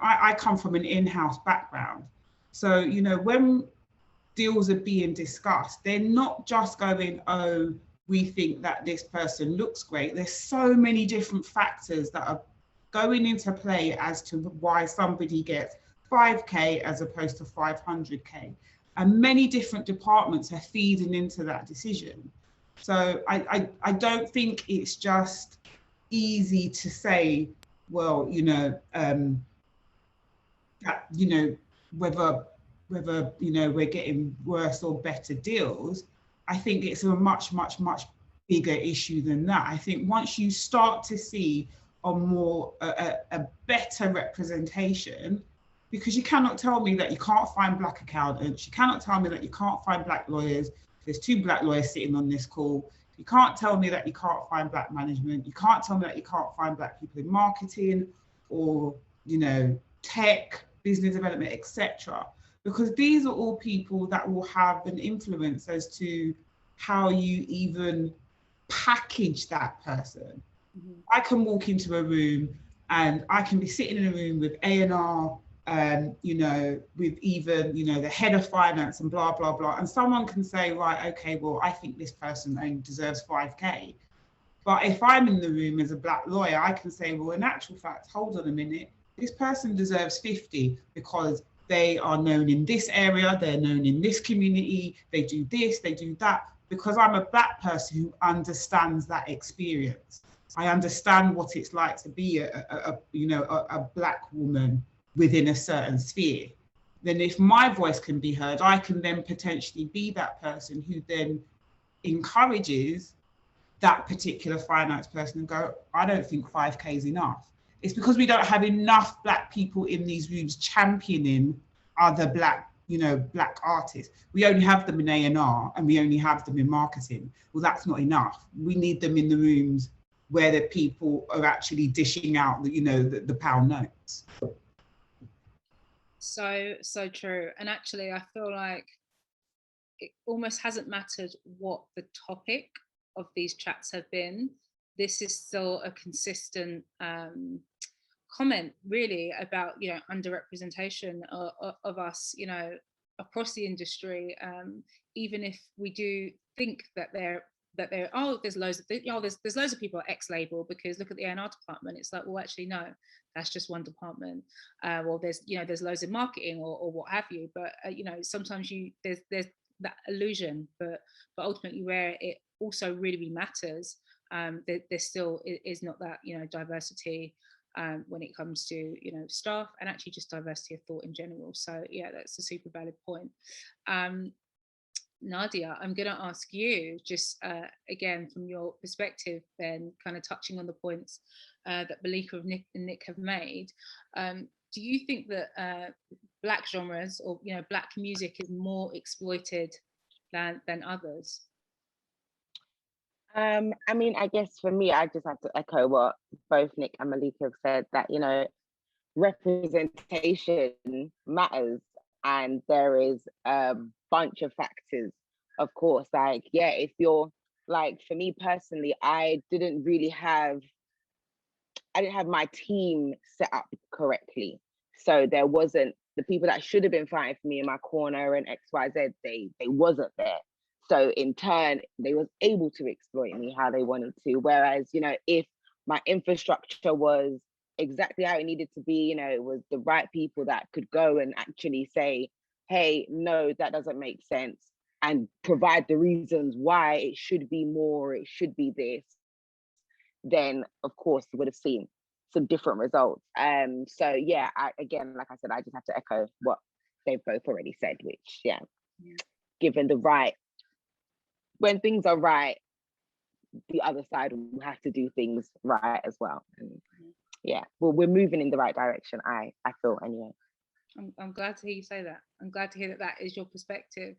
I come from an in-house background. So, when deals are being discussed, they're not just going, oh, we think that this person looks great. There's so many different factors that are going into play as to why somebody gets 5K as opposed to 500K. And many different departments are feeding into that decision. So I don't think it's just easy to say, well, that, whether we're getting worse or better deals. I think it's a much, much, much bigger issue than that. I think once you start to see a better representation, because you cannot tell me that you can't find Black accountants, you cannot tell me that you can't find Black lawyers. There's 2 Black lawyers sitting on this call. You can't tell me that you can't find Black management. You can't tell me that you can't find Black people in marketing or, tech, business development, etc. Because these are all people that will have an influence as to how you even package that person. Mm-hmm. I can walk into a room and I can be sitting in a room with A&R, with even, the head of finance and blah, blah, blah. And someone can say, right, okay, well, I think this person only deserves 5K. But if I'm in the room as a Black lawyer, I can say, well, in actual fact, hold on a minute, this person deserves 50 because they are known in this area, they're known in this community, they do this, they do that, because I'm a Black person who understands that experience. I understand what it's like to be a Black woman within a certain sphere. Then if my voice can be heard, I can then potentially be that person who then encourages that particular finance person and go, I don't think 5K is enough. It's because we don't have enough Black people in these rooms championing other Black artists. We only have them in A&R and we only have them in marketing. Well, that's not enough. We need them in the rooms where the people are actually dishing out the pound notes.
So true. And actually, I feel like it almost hasn't mattered what the topic of these chats have been. This is still a consistent comment, really, about underrepresentation of us, across the industry. Even if we do think that there's loads of people at X label, because look at the A&R department. It's like, well, actually, no, that's just one department. Well, there's loads in marketing or what have you. But sometimes there's that illusion. But ultimately, where it also really matters, there still is not that diversity when it comes to staff, and actually just diversity of thought in general. So yeah, that's a super valid point. Nadia, I'm going to ask you, just again from your perspective, then kind of touching on the points that Malika and Nick have made. Do you think that Black genres or Black music is more exploited than others?
I mean, I guess for me, I just have to echo what both Nick and Malika have said, that representation matters, and there is a bunch of factors, of course. Like, yeah, if you're like, for me personally, I didn't have my team set up correctly, so there wasn't the people that should have been fighting for me in my corner and XYZ. They wasn't there. So in turn, they was able to exploit me how they wanted to. Whereas, if my infrastructure was exactly how it needed to be, it was the right people that could go and actually say, hey, no, that doesn't make sense, and provide the reasons why it should be more, it should be this, then of course you would have seen some different results. So yeah, again, like I said, I just have to echo what they've both already said, which, yeah, given the right, when things are right, the other side will have to do things right as well. And yeah, well, we're moving in the right direction, I feel, anyway.
I'm glad to hear you say that. I'm glad to hear that that is your perspective.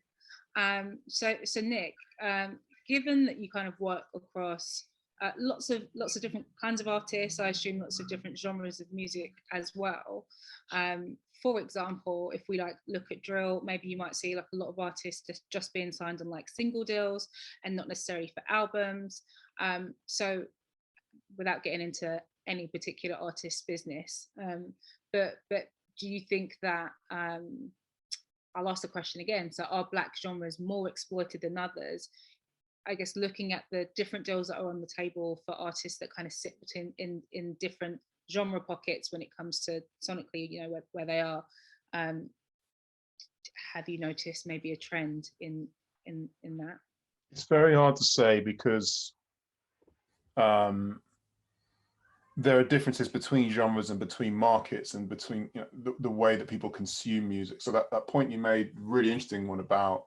So Nick, given that you kind of work across lots of different kinds of artists, I assume lots of different genres of music as well. For example, if we like look at drill, maybe you might see like a lot of artists just being signed on like single deals and not necessarily for albums. So without getting into any particular artist's business, but do you think that I'll ask the question again. So are Black genres more exploited than others? I guess looking at the different deals that are on the table for artists that kind of sit between in different genre pockets when it comes to sonically, you know, where they are. Have you noticed maybe a trend in that?
It's very hard to say because there are differences between genres and between markets and between, you know, the way that people consume music. So that point you made, really interesting one about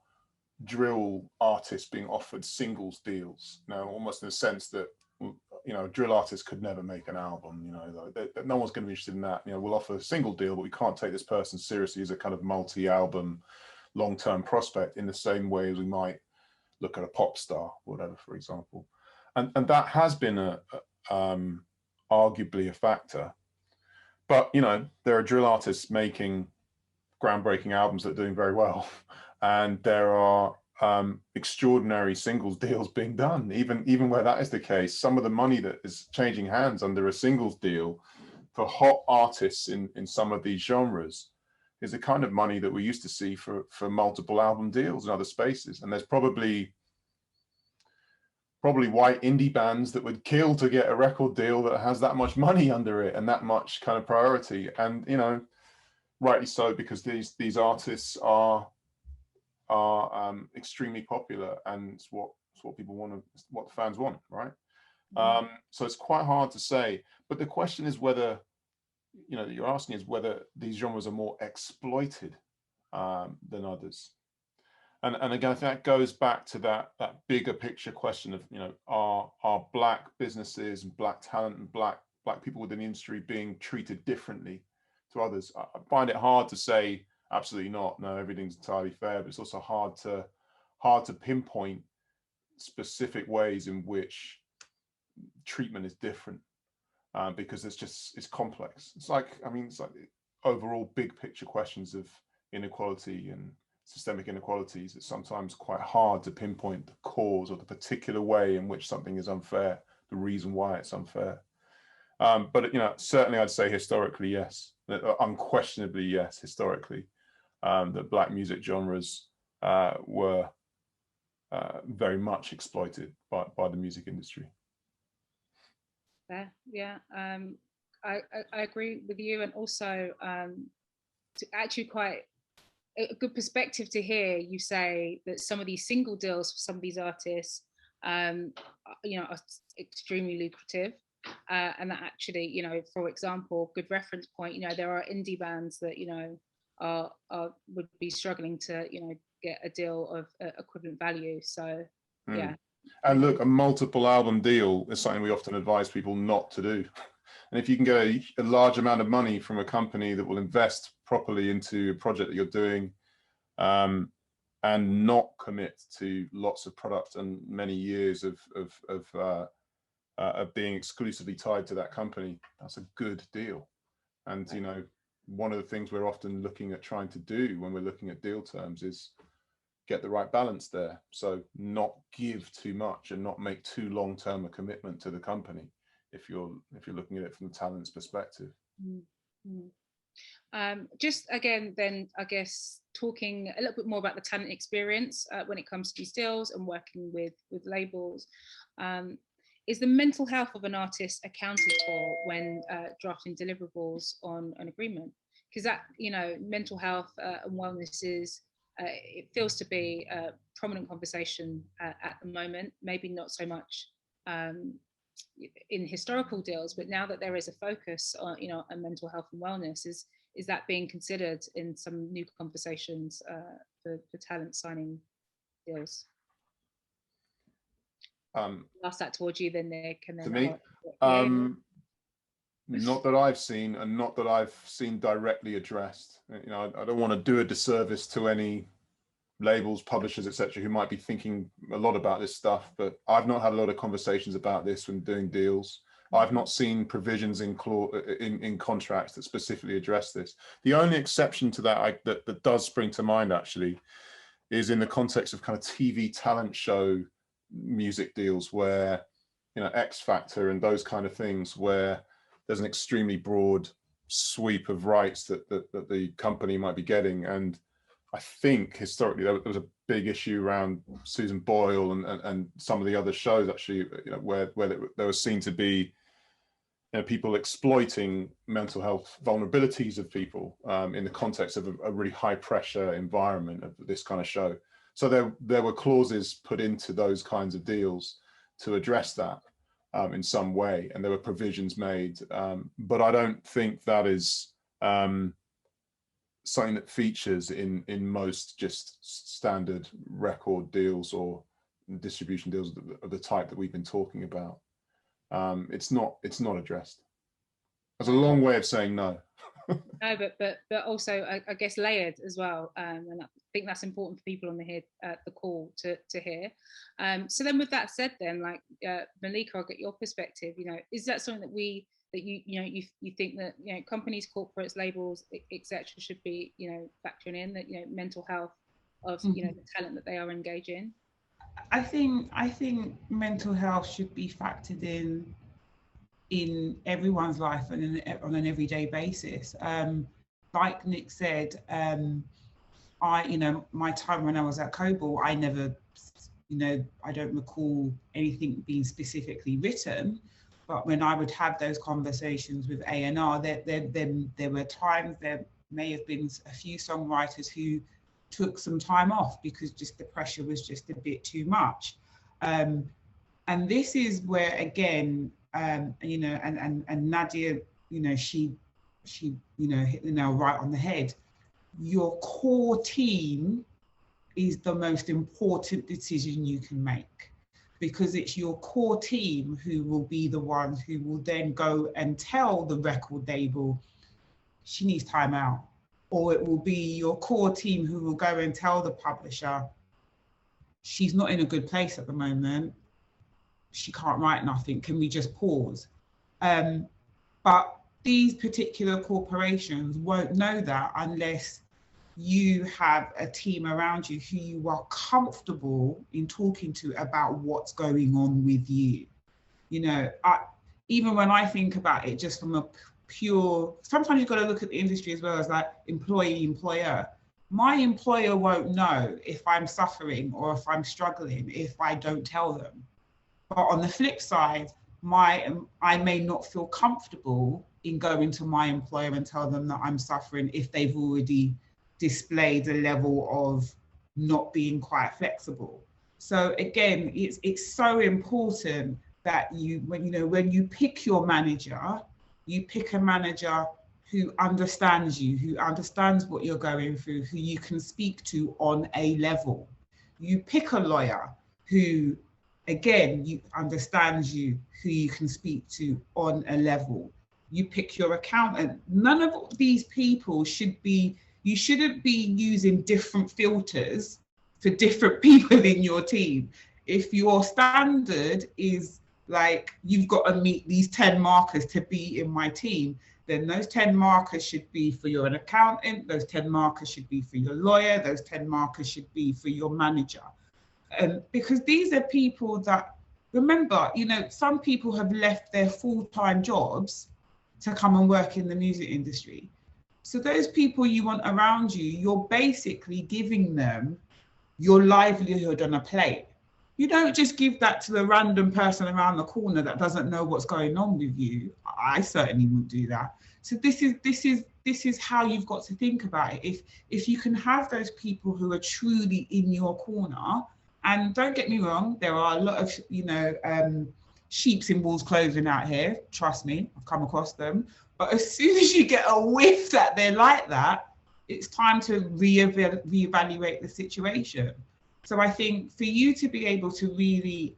drill artists being offered singles deals, you know, almost in the sense that, you know, drill artists could never make an album, you know, no one's going to be interested in that. You know, we'll offer a single deal, but we can't take this person seriously as a kind of multi-album long-term prospect in the same way as we might look at a pop star or whatever, for example. And that has been arguably a factor. But, you know, there are drill artists making groundbreaking albums that are doing very well. And there are extraordinary singles deals being done, even where that is the case. Some of the money that is changing hands under a singles deal for hot artists in some of these genres is the kind of money that we used to see for multiple album deals in other spaces. And there's probably white indie bands that would kill to get a record deal that has that much money under it and that much kind of priority. And, you know, rightly so, because these artists are extremely popular, and it's what people want, what the fans want, right? So it's quite hard to say. But the question is whether, you know, you're asking is whether these genres are more exploited than others. And again, I think that goes back to that bigger picture question of, you know, are Black businesses and Black talent and Black people within the industry being treated differently to others? I find it hard to say absolutely not. No, everything's entirely fair, but it's also hard to pinpoint specific ways in which treatment is different, because it's complex. It's like overall big picture questions of inequality and systemic inequalities. It's sometimes quite hard to pinpoint the cause or the particular way in which something is unfair, the reason why it's unfair. But, you know, certainly I'd say historically, yes, unquestionably, yes, historically, that Black music genres were very much exploited by the music industry.
Yeah, I agree with you, and also actually quite a good perspective to hear you say that some of these single deals for some of these artists, you know, are extremely lucrative, and that actually, you know, for example, good reference point, you know, there are indie bands that, you know, would be struggling to, you know, get a deal of equivalent value. So yeah.
And look, a multiple album deal is something we often advise people not to do. And if you can get a large amount of money from a company that will invest properly into a project that you're doing, and not commit to lots of product and many years of being exclusively tied to that company, that's a good deal. And, you know, one of the things we're often looking at trying to do when we're looking at deal terms is get the right balance there. So not give too much and not make too long-term a commitment to the company if you're looking at it from the talent's perspective.
Just again, then I guess talking a little bit more about the talent experience when it comes to these deals and working with labels. Is the mental health of an artist accounted for when drafting deliverables on an agreement? Because that, you know, mental health and wellness is, it feels to be a prominent conversation at the moment, maybe not so much in historical deals, but now that there is a focus on, you know, on mental health and wellness, is is that being considered in some new conversations for talent signing deals? Ask that towards you then, Nick, and then
to me. Not that I've seen, and not that I've seen directly addressed. You know, I don't want to do a disservice to any labels, publishers, etc., who might be thinking a lot about this stuff, but I've not had a lot of conversations about this when doing deals. I've not seen provisions in contracts that specifically address this. The only exception to that that does spring to mind actually is in the context of kind of TV talent show music deals, where, you know, X Factor and those kind of things, where there's an extremely broad sweep of rights that the company might be getting. And I think historically there was a big issue around Susan Boyle and some of the other shows actually, you know, where there was seen to be, you know, people exploiting mental health vulnerabilities of people in the context of a really high pressure environment of this kind of show. So there were clauses put into those kinds of deals to address that in some way, and there were provisions made, but I don't think that is something that features in most just standard record deals or distribution deals of the type that we've been talking about. It's not addressed. That's a long way of saying no.
No, but also I guess layered as well, and I think that's important for people on the call to hear. So then, with that said, then, like Malika, I'll get your perspective. You know, is that something that you think that, you know, companies, corporates, labels, etc., should be, you know, factoring in that, you know, mental health of, you know, the talent that they are engaging?
I think mental health should be factored in everyone's life and on an everyday basis. Like Nick said, you know, my time when I was at Cobalt, I never, you know, I don't recall anything being specifically written, but when I would have those conversations with A&R, there were times there may have been a few songwriters who took some time off because just the pressure was just a bit too much. And this is where, again, you know, and Nadia, you know, she you know, hit the nail right on the head. Your core team is the most important decision you can make, because it's your core team who will be the ones who will then go and tell the record label she needs time out, or it will be your core team who will go and tell the publisher she's not in a good place at the moment, she can't write nothing, can we just pause? But these particular corporations won't know that unless you have a team around you who you are comfortable in talking to about what's going on with you. You know, even when I think about it just from a pure, sometimes you've got to look at the industry as well as like employee, employer. My employer won't know if I'm suffering or if I'm struggling if I don't tell them. But on the flip side, I may not feel comfortable in going to my employer and tell them that I'm suffering if they've already displayed a level of not being quite flexible. So again, it's so important that when you pick your manager, you pick a manager who understands you, who understands what you're going through, who you can speak to on a level. You pick a lawyer who, again, you understands you, who you can speak to on a level. You pick your accountant. None of these people should be, you shouldn't be using different filters for different people in your team. If your standard is like, you've got to meet these 10 markers to be in my team, then those 10 markers should be for your accountant, those 10 markers should be for your lawyer, those 10 markers should be for your manager. Because these are people that, remember, you know, some people have left their full-time jobs to come and work in the music industry. So those people you want around you, you're basically giving them your livelihood on a plate. You don't just give that to a random person around the corner that doesn't know what's going on with you. I certainly wouldn't do that. So this is how you've got to think about it. If you can have those people who are truly in your corner, and don't get me wrong, there are a lot of, you know, sheeps in wolves clothing out here. Trust me, I've come across them. But as soon as you get a whiff that they're like that, it's time to reevaluate the situation. So I think for you to be able to really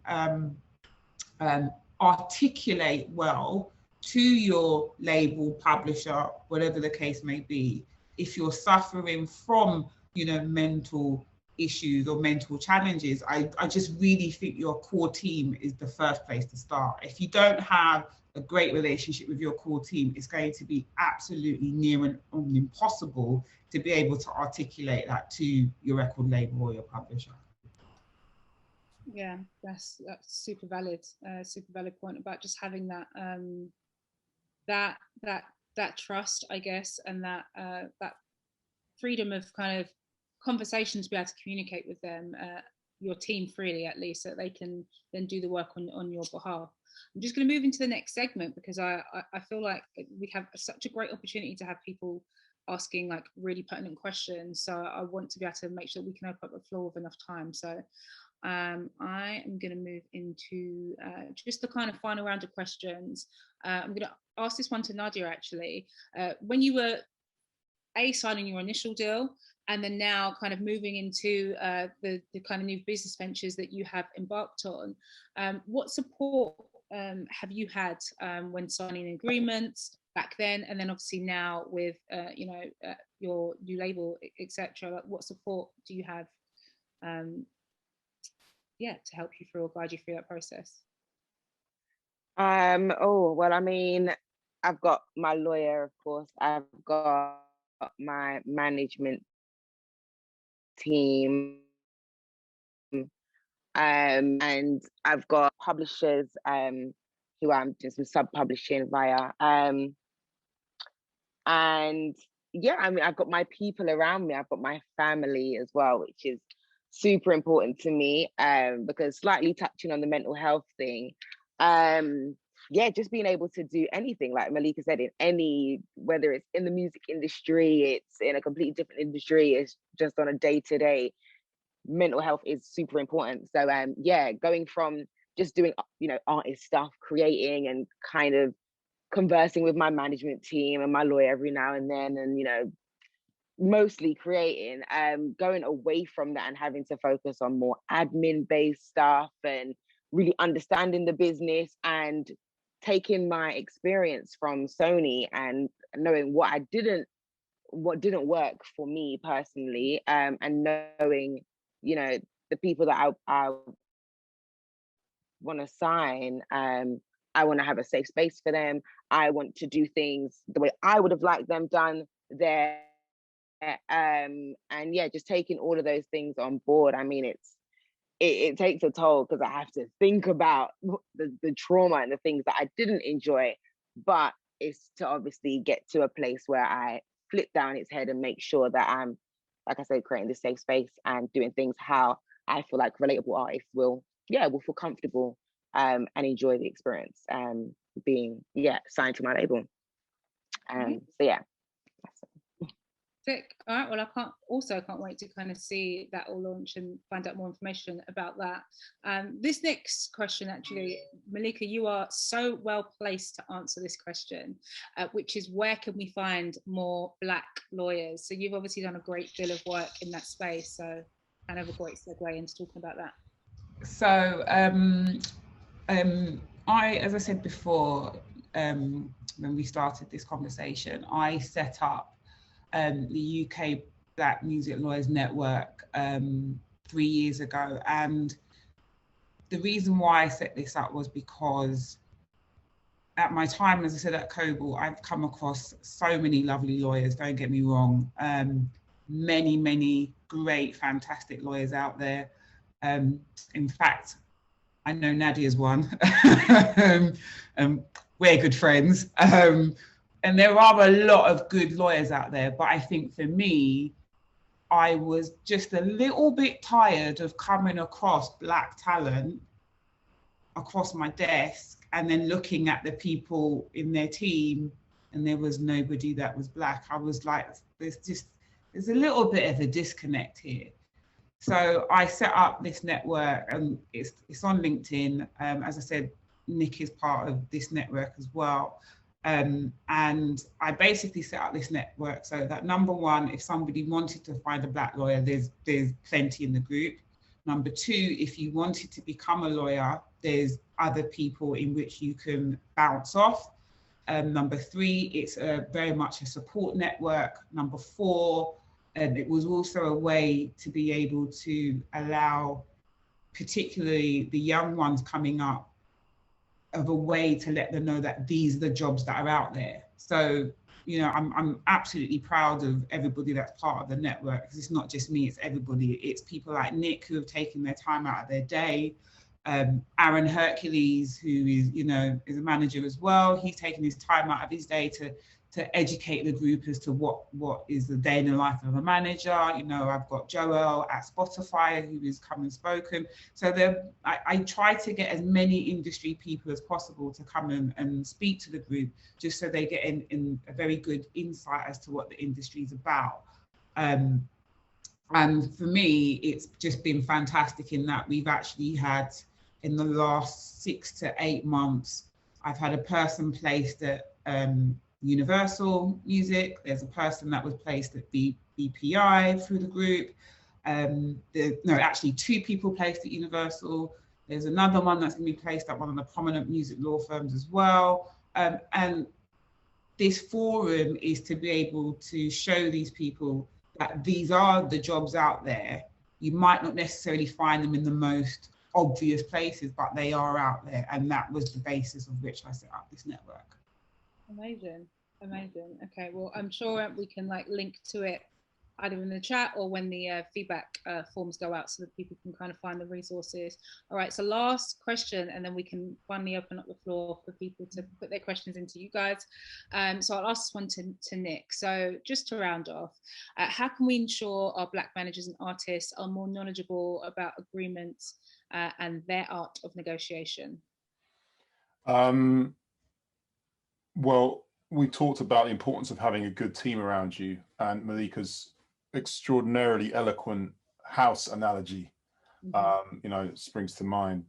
articulate well to your label, publisher, whatever the case may be, if you're suffering from, you know, mental issues or mental challenges, I just really think your core team is the first place to start. If you don't have a great relationship with your core team, it's going to be absolutely near and impossible to be able to articulate that to your record label or your publisher.
Yeah, that's super valid point about just having that that trust, I guess, and that freedom of kind of conversation to be able to communicate with them, your team freely, at least, so that they can then do the work on your behalf. I'm just going to move into the next segment because I feel like we have such a great opportunity to have people asking like really pertinent questions. So I want to be able to make sure we can open up the floor with enough time. So I am going to move into just the kind of final round of questions. I'm going to ask this one to Nadia, actually. When you were signing your initial deal and then now kind of moving into the kind of new business ventures that you have embarked on, what support have you had when signing agreements back then, and then obviously now with your new label, etc.? Like, what support do you have to help you through or guide you through that process?
Oh, well, I mean, I've got my lawyer, of course. I've got my management team, and I've got publishers who I'm just sub-publishing via. And yeah, I mean, I've got my people around me. I've got my family as well, which is super important to me, because slightly touching on the mental health thing, yeah, just being able to do anything, like Malika said, in any, whether it's in the music industry, it's in a completely different industry, it's just on a day-to-day, mental health is super important. So yeah, going from just doing, you know, artist stuff, creating and kind of conversing with my management team and my lawyer every now and then, and, you know, mostly creating, going away from that and having to focus on more admin-based stuff and really understanding the business and taking my experience from Sony and knowing what didn't work for me personally, and knowing, you know, the people that I want to sign, I want to have a safe space for them. I want to do things the way I would have liked them done there. And yeah, just taking all of those things on board. I mean, it takes a toll because I have to think about the trauma and the things that I didn't enjoy, but it's to obviously get to a place where I flip down its head and make sure that I'm, like I said, creating this safe space and doing things how I feel like relatable artists will feel comfortable and enjoy the experience being signed to my label. So yeah.
Sick. All right, well, I can't wait to kind of see that all launch and find out more information about that. This next question, actually, Malika, you are so well placed to answer this question, which is, where can we find more Black lawyers? So you've obviously done a great deal of work in that space, so kind of a great segue into talking about that.
So as I said before, when we started this conversation, I set up the UK Black Music Lawyers Network 3 years ago, and the reason why I set this up was because at my time, as I said, at Coble, I've come across so many lovely lawyers, don't get me wrong, many great, fantastic lawyers out there. In fact, I know Nadia's one. We're good friends. And there are a lot of good lawyers out there, but I think for me, I was just a little bit tired of coming across Black talent across my desk and then looking at the people in their team and there was nobody that was Black. I was like, there's a little bit of a disconnect here. So I set up this network, and it's on LinkedIn. As I said, Nick is part of this network as well. And I basically set up this network so that, number one, if somebody wanted to find a Black lawyer, there's plenty in the group. Number two, if you wanted to become a lawyer, there's other people in which you can bounce off. Number three, it's very much a support network. Number four, it was also a way to be able to allow particularly the young ones coming up of a way to let them know that these are the jobs that are out there. So, you know, I'm absolutely proud of everybody that's part of the network, because it's not just me, it's everybody. It's people like Nick who have taken their time out of their day. Aaron Hercules, who is, you know, is a manager as well. He's taken his time out of his day to educate the group as to what is the day in the life of a manager. You know, I've got Joel at Spotify who has come and spoken. So I try to get as many industry people as possible to come and speak to the group, just so they get in a very good insight as to what the industry is about. And for me, it's just been fantastic in that we've actually had, in the last 6 to 8 months, I've had a person placed at Universal Music. There's a person that was placed at BPI through the group. Actually 2 people placed at Universal. There's another one that's going to be placed at one of the prominent music law firms as well. And this forum is to be able to show these people that these are the jobs out there. You might not necessarily find them in the most obvious places, but they are out there. And that was the basis of which I set up this network.
Amazing. Okay, well, I'm sure we can like link to it either in the chat or when the feedback forms go out, so that people can kind of find the resources. All right, so last question, and then we can finally open up the floor for people to put their questions into you guys. So I'll ask this one to Nick. So just to round off, how can we ensure our Black managers and artists are more knowledgeable about agreements and their art of negotiation?
Well, we talked about the importance of having a good team around you, and Malika's extraordinarily eloquent house analogy, you know, springs to mind.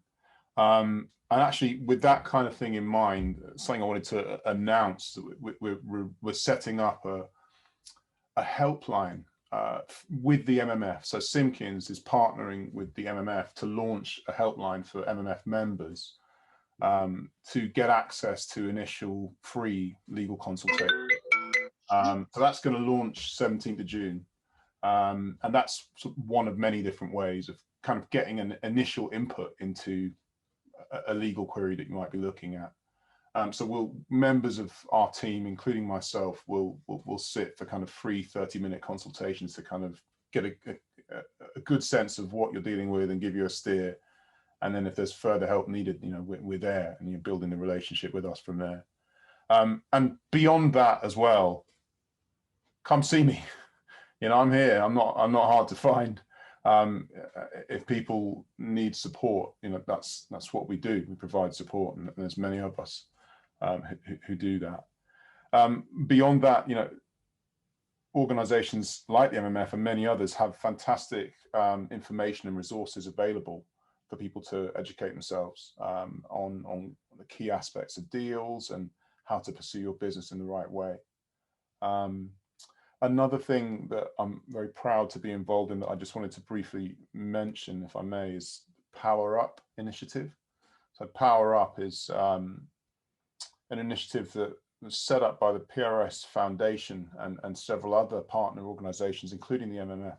And actually, with that kind of thing in mind, something I wanted to announce, that we're setting up a helpline with the MMF. So Simkins is partnering with the MMF to launch a helpline for MMF members to get access to initial free legal consultation. So that's going to launch 17th of June. And that's one of many different ways of kind of getting an initial input into a legal query that you might be looking at. So members of our team, including myself, will sit for kind of free 30-minute consultations to kind of get a good sense of what you're dealing with and give you a steer. And then if there's further help needed, you know, we're there, and you're building the relationship with us from there. And beyond that as well, come see me. You know, I'm here. I'm not hard to find. If people need support, you know, that's what we do. We provide support, and there's many of us who do that. Beyond that, you know, organizations like the MMF and many others have fantastic information and resources available for people to educate themselves on the key aspects of deals and how to pursue your business in the right way. Another thing that I'm very proud to be involved in that I just wanted to briefly mention, if I may, is Power Up initiative. So Power Up is an initiative that was set up by the PRS Foundation and several other partner organizations, including the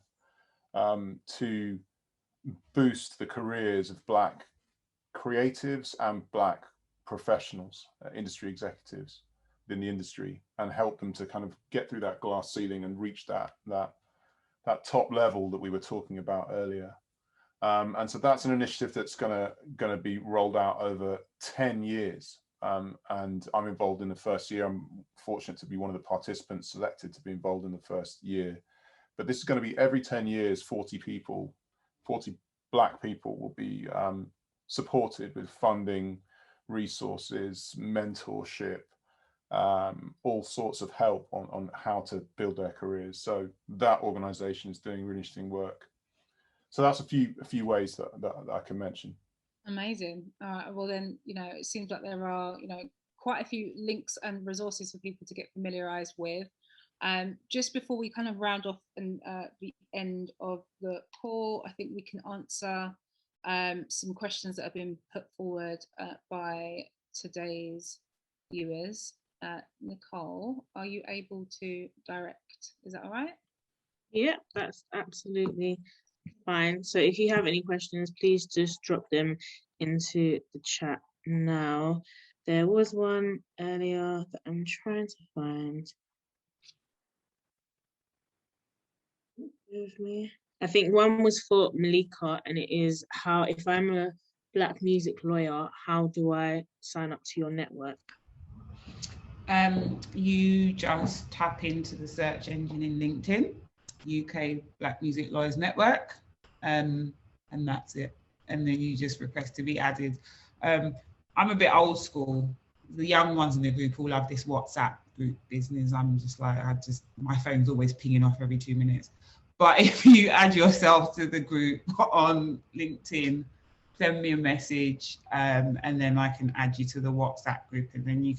MMF, to boost the careers of Black creatives and Black professionals, industry executives in the industry, and help them to kind of get through that glass ceiling and reach that top level that we were talking about earlier. And so that's an initiative that's gonna be rolled out over 10 years. And I'm involved in the first year. I'm fortunate to be one of the participants selected to be involved in the first year. But this is going to be every 10 years, 40 Black people will be supported with funding, resources, mentorship, all sorts of help on how to build their careers. So that organization is doing really interesting work. So that's a few ways that I can mention.
Amazing. All right. Well, then, it seems like there are, quite a few links and resources for people to get familiarized with. Just before we kind of round off and the end of the call, I think we can answer some questions that have been put forward by today's viewers. Nicole, are you able to direct? Is that all right?
Yeah, that's absolutely fine. So if you have any questions, please just drop them into the chat now. There was one earlier that I'm trying to find. With me. I think one was for Malika, and it is how, if I'm a Black music lawyer, how do I sign up to your network?
You just tap into the search engine in LinkedIn, UK Black Music Lawyers Network, and that's it. And then you just request to be added. I'm a bit old school. The young ones in the group all have this WhatsApp group business. I'm just like, my phone's always pinging off every 2 minutes. But if you add yourself to the group on LinkedIn, send me a message, and then I can add you to the WhatsApp group, and then you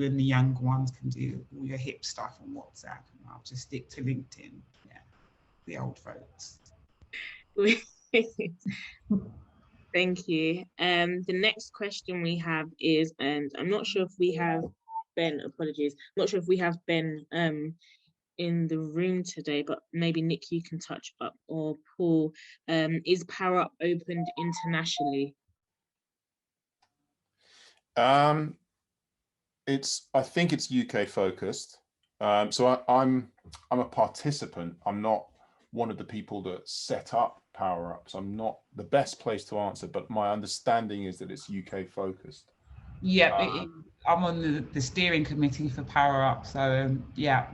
and the younger ones can do all your hip stuff on WhatsApp, and I'll just stick to LinkedIn. Yeah, the old folks.
Thank you. The next question we have is, and I'm not sure if we have Ben, apologies, I'm not sure if we have Ben in the room today, but maybe Nick, you can touch up, or Paul, is Power Up opened internationally?
I think it's UK focused. So I'm a participant. I'm not one of the people that set up Power Up. So I'm not the best place to answer, but my understanding is that it's UK focused.
Yeah, I'm on the steering committee for Power Up, so yeah.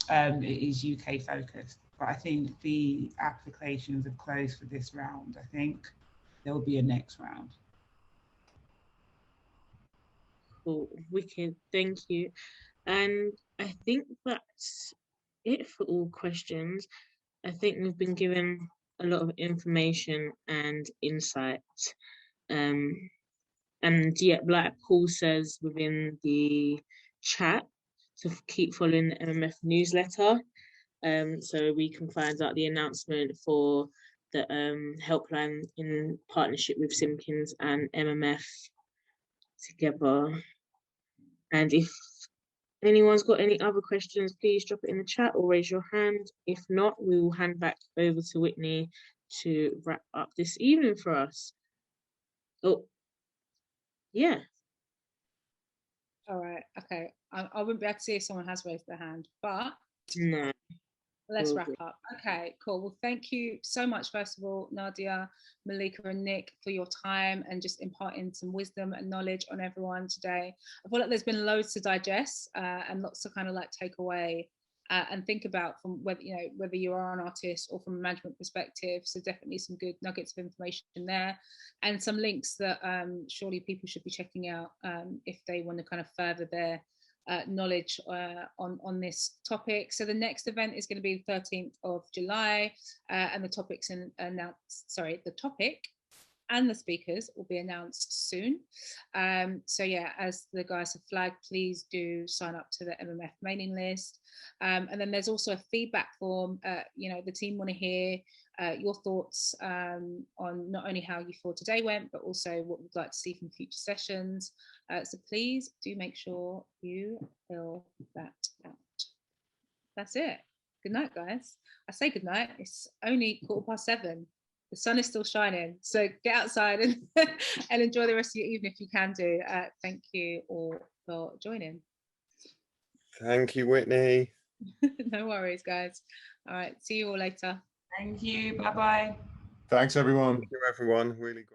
It is UK focused, but I think the applications have closed for this round. I think there will be a next round.
Cool, wicked, thank you. And I think that's it for all questions. I think we've been given a lot of information and insight. And yeah, like Paul says within the chat, to keep following the MMF newsletter, so we can find out the announcement for the helpline in partnership with Simpkins and MMF together. And if anyone's got any other questions, please drop it in the chat or raise your hand. If not, we will hand back over to Whitney to wrap up this evening for us. Oh, yeah.
All right. Okay. I wouldn't be able to see if someone has raised their hand, but
No.
Let's wrap up. Okay, cool. Well, thank you so much, first of all, Nadia, Malika, and Nick, for your time and just imparting some wisdom and knowledge on everyone today. I feel like there's been loads to digest and lots to kind of like take away and think about, from whether you are an artist or from a management perspective. So definitely some good nuggets of information there, and some links that surely people should be checking out if they want to kind of further their knowledge on this topic. So the next event is going to be the 13th of July, and the topic and the speakers will be announced soon. So yeah, as the guys have flagged, please do sign up to the MMF mailing list. And then there's also a feedback form. The team want to hear your thoughts on not only how you feel today went, but also what we'd like to see from future sessions. So please do make sure you fill that out. That's it. Good night, guys. I say good night. It's only 7:15. The sun is still shining, so get outside and and enjoy the rest of your evening if you can do. Thank you all for joining.
Thank you, Whitney.
No worries, guys. All right, see you all later.
Thank you. Bye-bye.
Thanks, everyone.
Thank you, everyone. Really great.